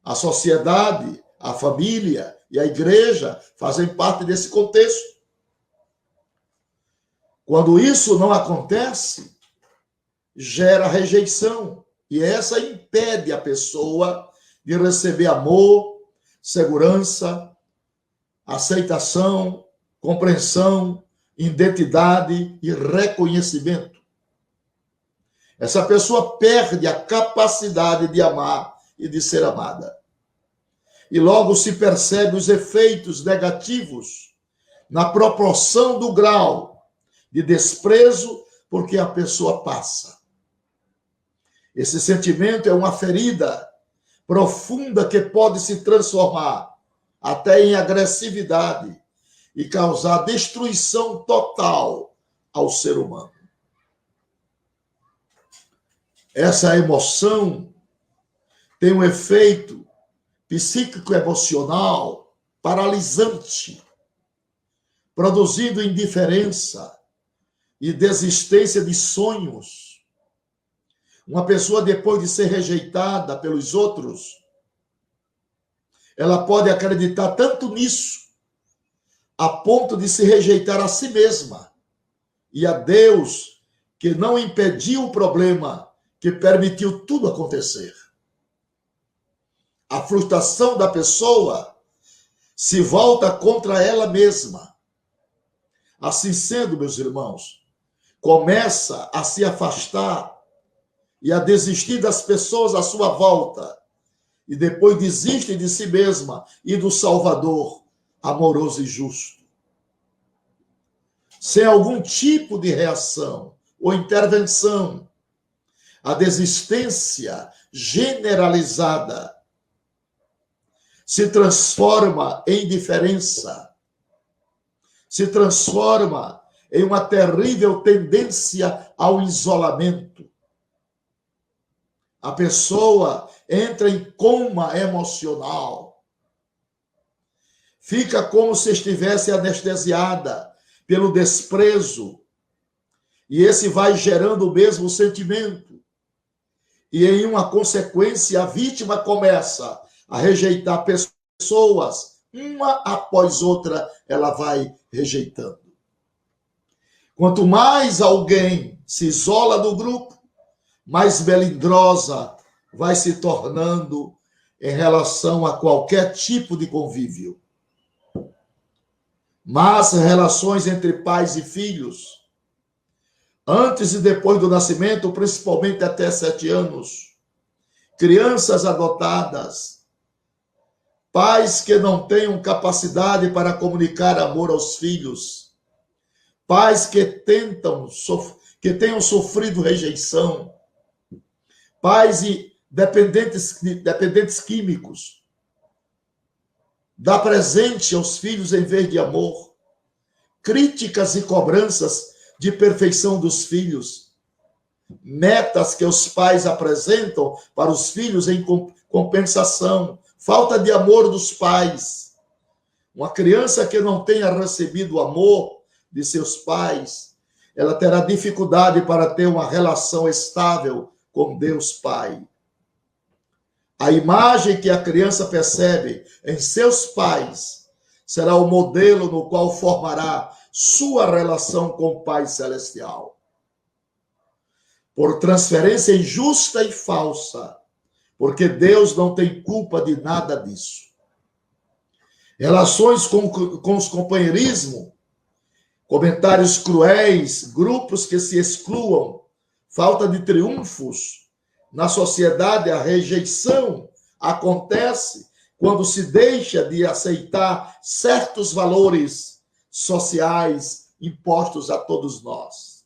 A: A sociedade, a família e a igreja fazem parte desse contexto. Quando isso não acontece, gera rejeição. E essa impede a pessoa de receber amor, segurança, aceitação, compreensão, identidade e reconhecimento. Essa pessoa perde a capacidade de amar e de ser amada. E logo se percebe os efeitos negativos na proporção do grau de desprezo porque a pessoa passa. Esse sentimento é uma ferida profunda que pode se transformar até em agressividade e causar destruição total ao ser humano. Essa emoção tem um efeito psíquico-emocional paralisante, produzindo indiferença e desistência de sonhos. Uma pessoa, depois de ser rejeitada pelos outros, ela pode acreditar tanto nisso, a ponto de se rejeitar a si mesma e a Deus, que não impediu o problema, que permitiu tudo acontecer. A frustração da pessoa se volta contra ela mesma. Assim sendo, meus irmãos, começa a se afastar e a desistir das pessoas à sua volta, e depois desiste de si mesma e do Salvador amoroso e justo. Sem algum tipo de reação ou intervenção, a desistência generalizada se transforma em indiferença, se transforma em uma terrível tendência ao isolamento. A pessoa entra em coma emocional. Fica como se estivesse anestesiada pelo desprezo. E esse vai gerando o mesmo sentimento. E em uma consequência, a vítima começa a rejeitar pessoas, uma após outra, ela vai rejeitando. Quanto mais alguém se isola do grupo, mais melindrosa vai se tornando em relação a qualquer tipo de convívio. Mas relações entre pais e filhos, antes e depois do nascimento, principalmente até 7 anos, crianças adotadas, pais que não tenham capacidade para comunicar amor aos filhos, pais que tenham sofrido rejeição, pais e dependentes químicos, dá presente aos filhos em vez de amor, críticas e cobranças de perfeição dos filhos, metas que os pais apresentam para os filhos em compensação, falta de amor dos pais. Uma criança que não tenha recebido o amor de seus pais, ela terá dificuldade para ter uma relação estável com Deus Pai. A imagem que a criança percebe em seus pais será o modelo no qual formará sua relação com o Pai Celestial. Por transferência injusta e falsa, porque Deus não tem culpa de nada disso. Relações com os companheirismo, comentários cruéis, grupos que se excluam, falta de triunfos. Na sociedade, a rejeição acontece quando se deixa de aceitar certos valores sociais impostos a todos nós.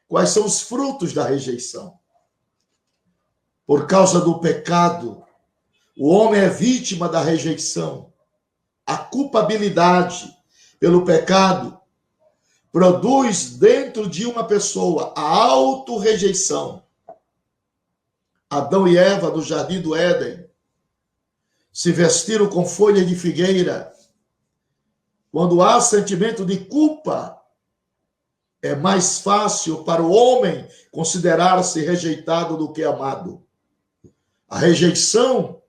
A: Quais são os frutos da rejeição? Por causa do pecado, o homem é vítima da rejeição. A culpabilidade pelo pecado produz dentro de uma pessoa a autorrejeição. Adão e Eva, no jardim do Éden, se vestiram com folha de figueira. Quando há sentimento de culpa, É mais fácil para o homem considerar-se rejeitado do que amado. A rejeição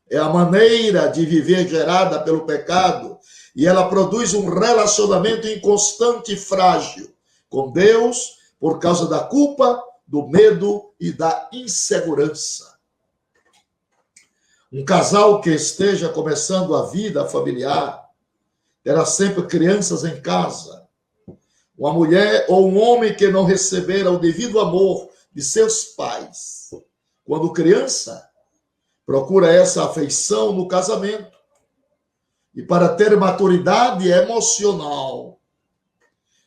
A: é a maneira de viver gerada pelo pecado e ela produz um relacionamento inconstante e frágil com Deus por causa da culpa, do medo e da insegurança. Um casal que esteja começando a vida familiar terá sempre crianças em casa. Uma mulher ou um homem que não receberá o devido amor de seus pais, quando criança, procura essa afeição no casamento. E para ter maturidade emocional,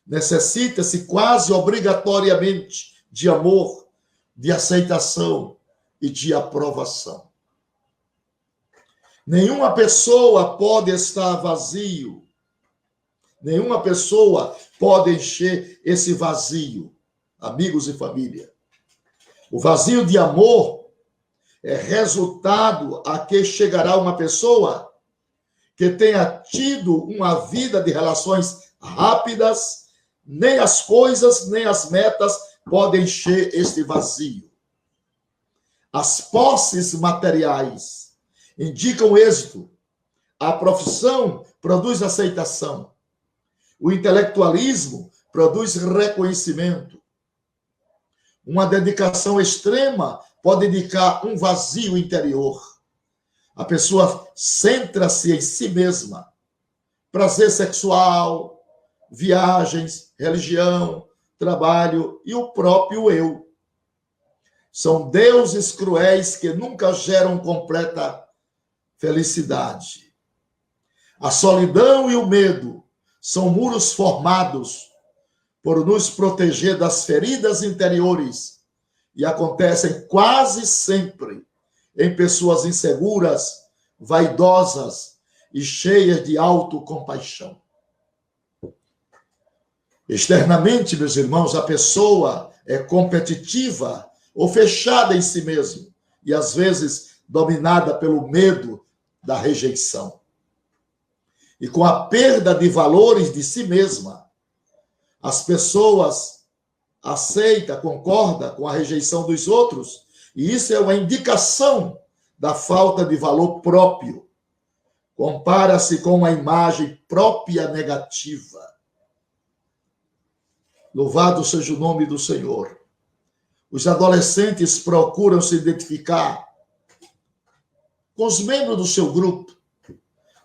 A: necessita-se quase obrigatoriamente de amor, de aceitação e de aprovação. Nenhuma pessoa pode estar vazio. Nenhuma pessoa pode encher esse vazio, amigos e família. O vazio de amor é resultado a que chegará uma pessoa que tenha tido uma vida de relações rápidas, nem as coisas, nem as metas podem encher este vazio. As posses materiais indicam êxito. A profissão produz aceitação. O intelectualismo produz reconhecimento. Uma dedicação extrema pode indicar um vazio interior. A pessoa centra-se em si mesma. Prazer sexual, viagens, religião, trabalho e o próprio eu. São deuses cruéis que nunca geram completa felicidade. A solidão e o medo são muros formados por nos proteger das feridas interiores e acontecem quase sempre em pessoas inseguras, vaidosas e cheias de autocompaixão. Externamente, meus irmãos, a pessoa é competitiva ou fechada em si mesma e às vezes dominada pelo medo da rejeição. E com a perda de valores de si mesma, as pessoas aceitam, concordam com a rejeição dos outros, e isso é uma indicação da falta de valor próprio. Compara-se com uma imagem própria negativa. Louvado seja o nome do Senhor. Os adolescentes procuram se identificar com os membros do seu grupo.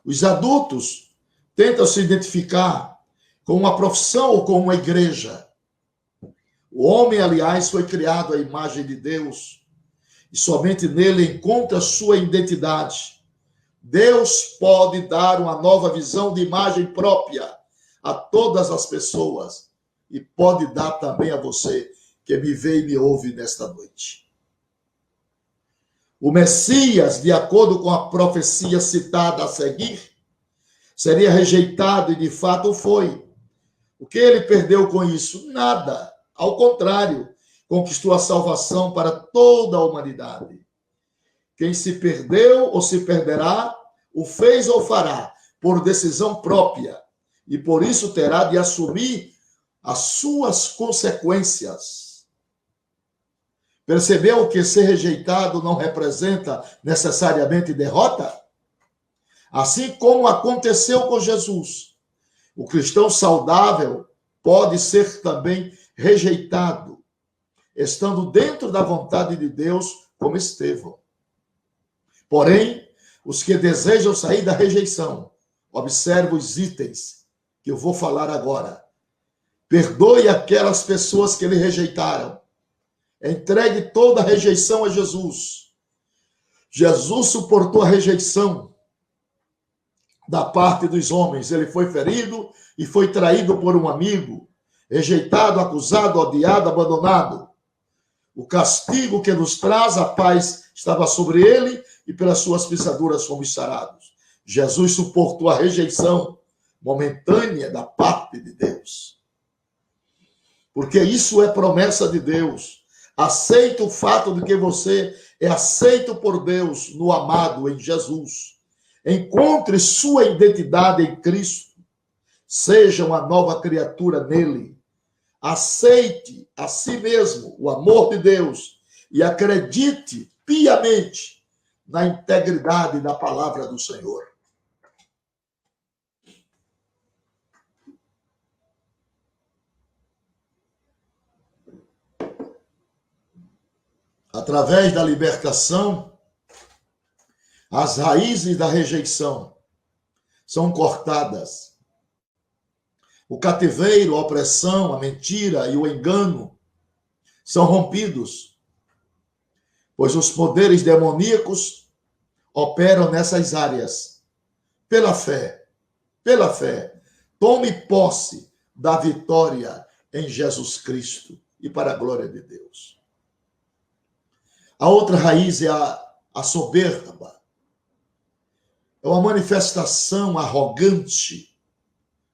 A: Os adultos tentam se identificar com uma profissão ou com uma igreja. O homem, aliás, foi criado à imagem de Deus e somente nele encontra sua identidade. Deus pode dar uma nova visão de imagem própria a todas as pessoas e pode dar também a você que me vê e me ouve nesta noite. O Messias, de acordo com a profecia citada a seguir, seria rejeitado e de fato foi. O que ele perdeu com isso? Nada. Ao contrário, conquistou a salvação para toda a humanidade. Quem se perdeu ou se perderá, o fez ou fará, por decisão própria, e por isso terá de assumir as suas consequências. Percebeu que ser rejeitado não representa necessariamente derrota? Assim como aconteceu com Jesus, o cristão saudável pode ser também rejeitado, estando dentro da vontade de Deus, como Estevão. Porém, os que desejam sair da rejeição, observe os itens que eu vou falar agora. Perdoe aquelas pessoas que lhe rejeitaram. Entregue toda a rejeição a Jesus. Jesus suportou a rejeição da parte dos homens. Ele foi ferido e foi traído por um amigo, rejeitado, acusado, odiado, abandonado. O castigo que nos traz a paz estava sobre ele e pelas suas pisaduras fomos sarados. Jesus suportou a rejeição momentânea da parte de Deus. Porque isso é promessa de Deus. Aceita o fato de que você é aceito por Deus no amado, em Jesus. Encontre sua identidade em Cristo. Seja uma nova criatura nele. aceite a si mesmo o amor de Deus e acredite piamente na integridade da palavra do Senhor. Através da libertação, as raízes da rejeição são cortadas. O cativeiro, a opressão, a mentira e o engano são rompidos, pois os poderes demoníacos operam nessas áreas. Pela fé, tome posse da vitória em Jesus Cristo e para a glória de Deus. A outra raiz é a soberba. É uma manifestação arrogante,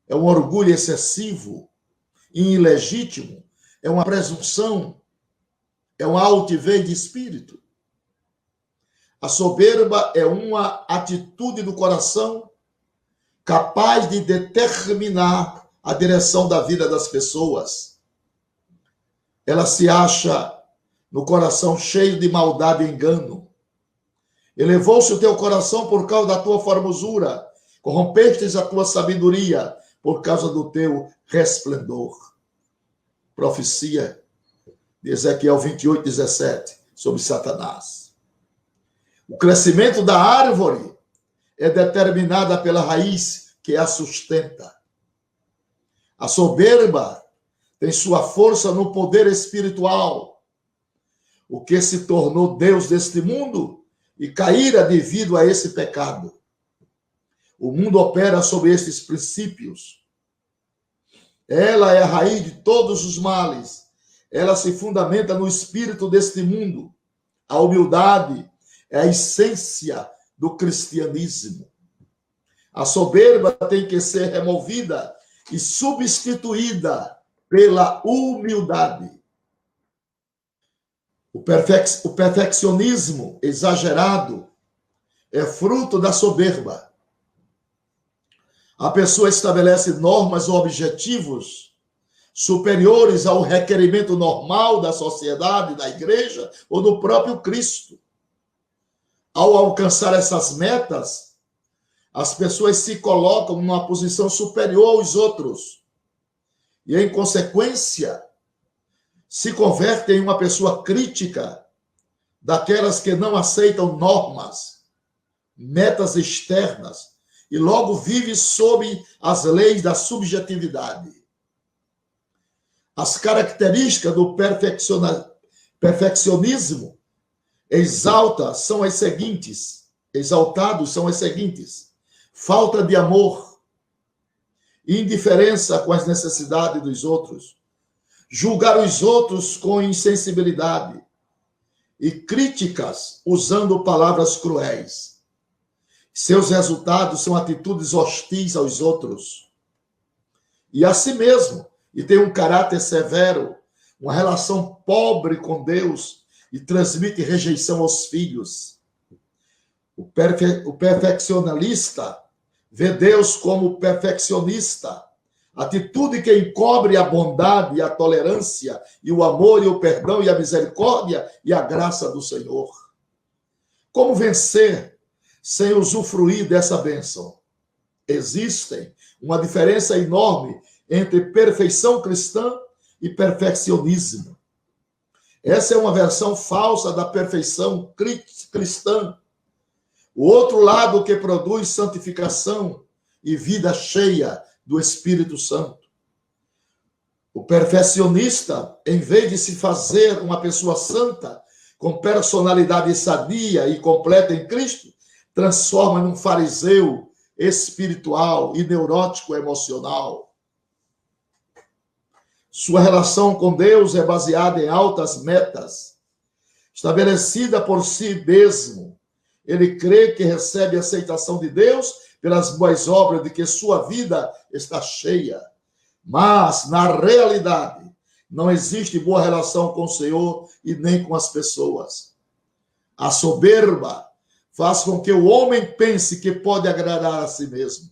A: é um orgulho excessivo e ilegítimo, é uma presunção, é uma altivez de espírito. A soberba é uma atitude do coração capaz de determinar a direção da vida das pessoas. Ela se acha no coração cheio de maldade e engano. Elevou-se o teu coração por causa da tua formosura, corrompestes a tua sabedoria por causa do teu resplendor. Profecia de Ezequiel 28:17, sobre Satanás. O crescimento da árvore é determinada pela raiz que a sustenta. A soberba tem sua força no poder espiritual, o que se tornou Deus deste mundo e caíra devido a esse pecado. O mundo opera sobre estes princípios. Ela é a raiz de todos os males. Ela se fundamenta no espírito deste mundo. A humildade é a essência do cristianismo. A soberba tem que ser removida e substituída pela humildade. O perfeccionismo exagerado é fruto da soberba. A pessoa estabelece normas ou objetivos superiores ao requerimento normal da sociedade, da igreja ou do próprio Cristo. Ao alcançar essas metas, as pessoas se colocam numa posição superior aos outros e, em consequência, se converte em uma pessoa crítica, daquelas que não aceitam normas, metas externas, e logo vive sob as leis da subjetividade. As características do perfeccionismo exaltados são as seguintes: falta de amor, indiferença com as necessidades dos outros, julgar os outros com insensibilidade e críticas usando palavras cruéis. Seus resultados são atitudes hostis aos outros e a si mesmo, e tem um caráter severo, uma relação pobre com Deus e transmite rejeição aos filhos. O perfeccionista vê Deus como perfeccionista, atitude que encobre a bondade e a tolerância e o amor e o perdão e a misericórdia e a graça do Senhor. Como vencer sem usufruir dessa bênção? Existe uma diferença enorme entre perfeição cristã e perfeccionismo. Essa é uma versão falsa da perfeição cristã. O outro lado que produz santificação e vida cheia do Espírito Santo. O perfeccionista, em vez de se fazer uma pessoa santa, com personalidade sadia e completa em Cristo, transforma num fariseu espiritual e neurótico emocional. Sua relação com Deus é baseada em altas metas, estabelecida por si mesmo. Ele crê que recebe a aceitação de Deus pelas boas obras de que sua vida está cheia. Mas, na realidade, não existe boa relação com o Senhor e nem com as pessoas. A soberba faz com que o homem pense que pode agradar a si mesmo.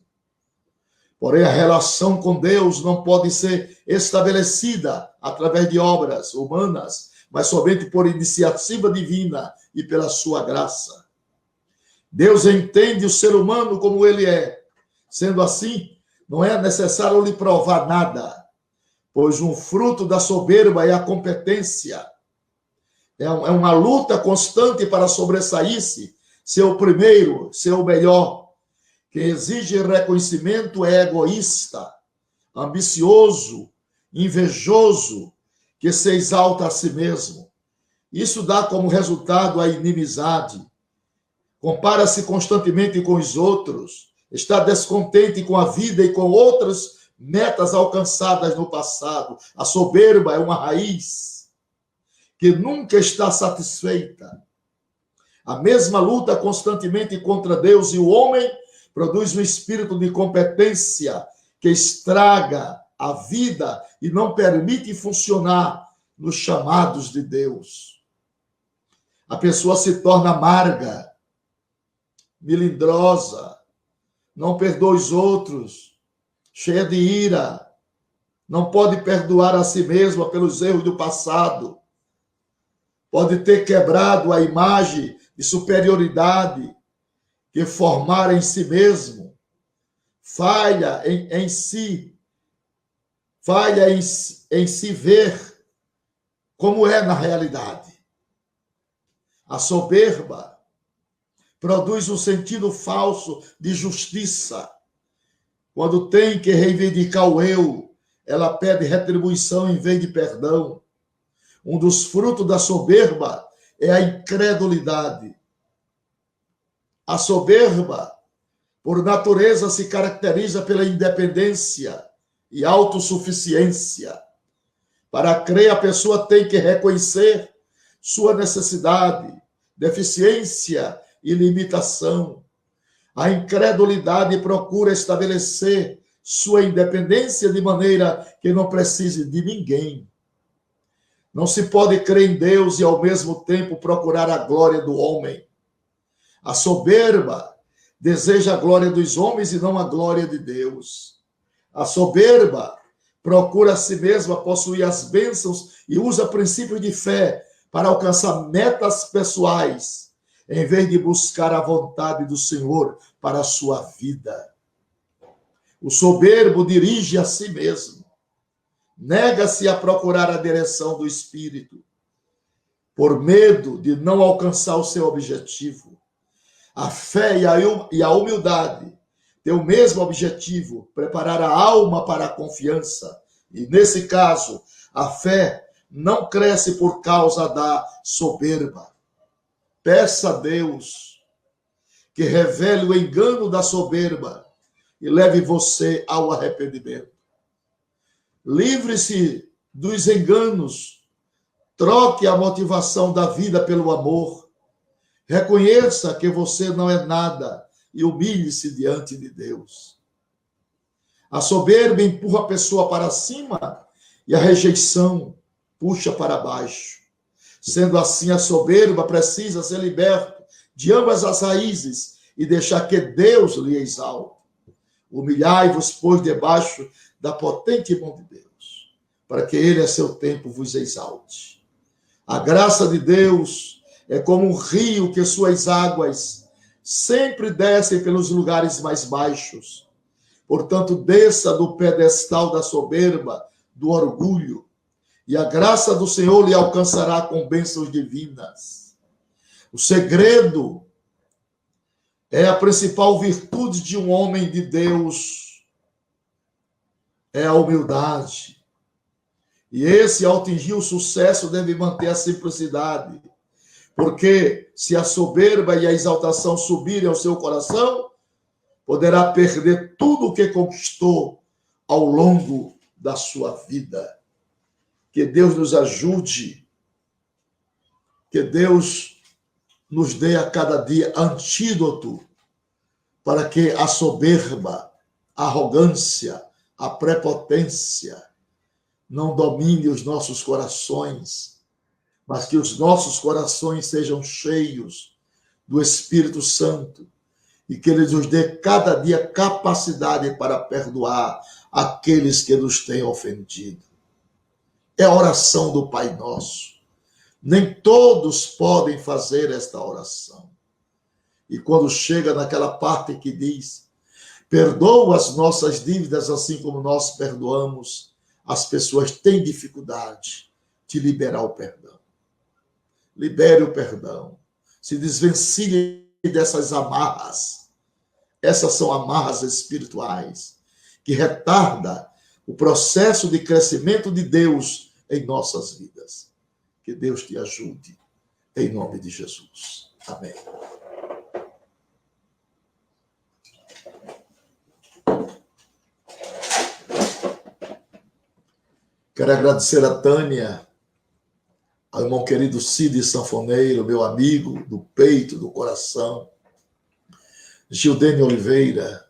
A: Porém, a relação com Deus não pode ser estabelecida através de obras humanas, mas somente por iniciativa divina e pela sua graça. Deus entende o ser humano como ele é. Sendo assim, não é necessário lhe provar nada, pois um fruto da soberba é a competência. É uma luta constante para sobressair-se, ser o primeiro, ser o melhor. Quem exige reconhecimento é egoísta, ambicioso, invejoso, que se exalta a si mesmo. Isso dá como resultado a inimizade. Compara-se constantemente com os outros, está descontente com a vida e com outras metas alcançadas no passado. A soberba é uma raiz que nunca está satisfeita. A mesma luta constantemente contra Deus e o homem produz um espírito de competência que estraga a vida e não permite funcionar nos chamados de Deus. A pessoa se torna amarga, melindrosa, não perdoa os outros, cheia de ira, não pode perdoar a si mesma pelos erros do passado, pode ter quebrado a imagem de superioridade que formara em si mesmo, falha em si ver como é na realidade. A soberba produz um sentido falso de justiça. Quando tem que reivindicar o eu, ela pede retribuição em vez de perdão. Um dos frutos da soberba é a incredulidade. A soberba, por natureza, se caracteriza pela independência e autossuficiência. Para crer, a pessoa tem que reconhecer sua necessidade, deficiência e limitação. A incredulidade procura estabelecer sua independência de maneira que não precise de ninguém. Não se pode crer em Deus e, ao mesmo tempo, procurar a glória do homem. A soberba deseja a glória dos homens e não a glória de Deus. A soberba procura a si mesma possuir as bênçãos e usa princípios de fé para alcançar metas pessoais, em vez de buscar a vontade do Senhor para a sua vida. O soberbo dirige a si mesmo, nega-se a procurar a direção do Espírito, por medo de não alcançar o seu objetivo. A fé e a humildade têm o mesmo objetivo, preparar a alma para a confiança. E, nesse caso, a fé não cresce por causa da soberba. Peça a Deus que revele o engano da soberba e leve você ao arrependimento. Livre-se dos enganos, troque a motivação da vida pelo amor. Reconheça que você não é nada e humilhe-se diante de Deus. A soberba empurra a pessoa para cima e a rejeição puxa para baixo. Sendo assim, a soberba precisa ser liberta de ambas as raízes e deixar que Deus lhe exalte. Humilhai-vos, pois, debaixo da potente mão de Deus, para que ele, a seu tempo, vos exalte. A graça de Deus é como um rio que suas águas sempre descem pelos lugares mais baixos. Portanto, desça do pedestal da soberba, do orgulho, e a graça do Senhor lhe alcançará com bênçãos divinas. O segredo é a principal virtude de um homem de Deus, é a humildade. E esse, ao atingir o sucesso, deve manter a simplicidade. Porque se a soberba e a exaltação subirem ao seu coração, poderá perder tudo o que conquistou ao longo da sua vida. Que Deus nos ajude, que Deus nos dê a cada dia antídoto para que a soberba, a arrogância, a prepotência não domine os nossos corações, mas que os nossos corações sejam cheios do Espírito Santo e que Ele nos dê cada dia capacidade para perdoar aqueles que nos têm ofendido. É a oração do Pai Nosso. Nem todos podem fazer esta oração. E quando chega naquela parte que diz: perdoa as nossas dívidas assim como nós perdoamos, as pessoas têm dificuldade de liberar o perdão. Libere o perdão. Se desvencilhe dessas amarras. Essas são amarras espirituais que retardam o processo de crescimento de Deus em nossas vidas. Que Deus te ajude, em nome de Jesus. Amém. Quero agradecer a Tânia, ao irmão querido Cid Sanfoneiro, meu amigo do peito, do coração, Gildene Oliveira.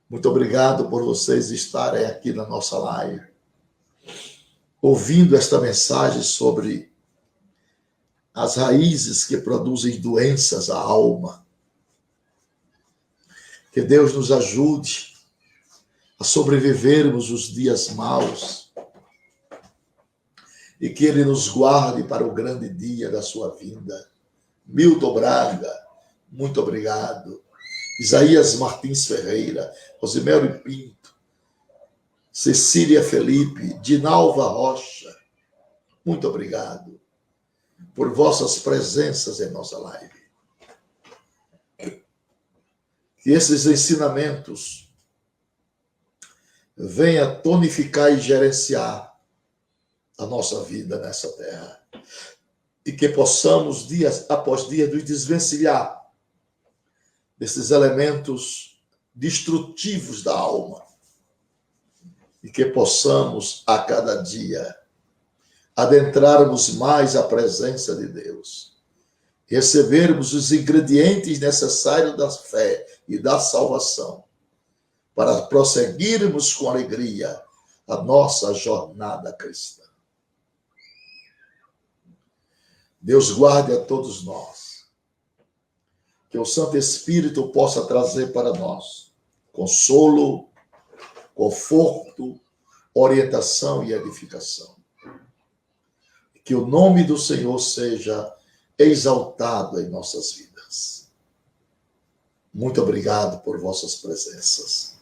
A: Muito obrigado por vocês estarem aqui na nossa live, ouvindo esta mensagem sobre as raízes que produzem doenças à alma. Que Deus nos ajude a sobrevivermos os dias maus e que Ele nos guarde para o grande dia da sua vinda. Milton Braga, muito obrigado. Isaías Martins Ferreira, Rosemary Pinto, Cecília Felipe, Dinalva Rocha, muito obrigado por vossas presenças em nossa live. Que esses ensinamentos venha tonificar e gerenciar a nossa vida nessa terra. E que possamos, dia após dia, nos desvencilhar desses elementos destrutivos da alma. E que possamos, a cada dia, adentrarmos mais a presença de Deus. Recebermos os ingredientes necessários da fé e da salvação, para prosseguirmos com alegria a nossa jornada cristã. Deus guarde a todos nós. Que o Santo Espírito possa trazer para nós consolo, conforto, orientação e edificação. Que o nome do Senhor seja exaltado em nossas vidas. Muito obrigado por vossas presenças.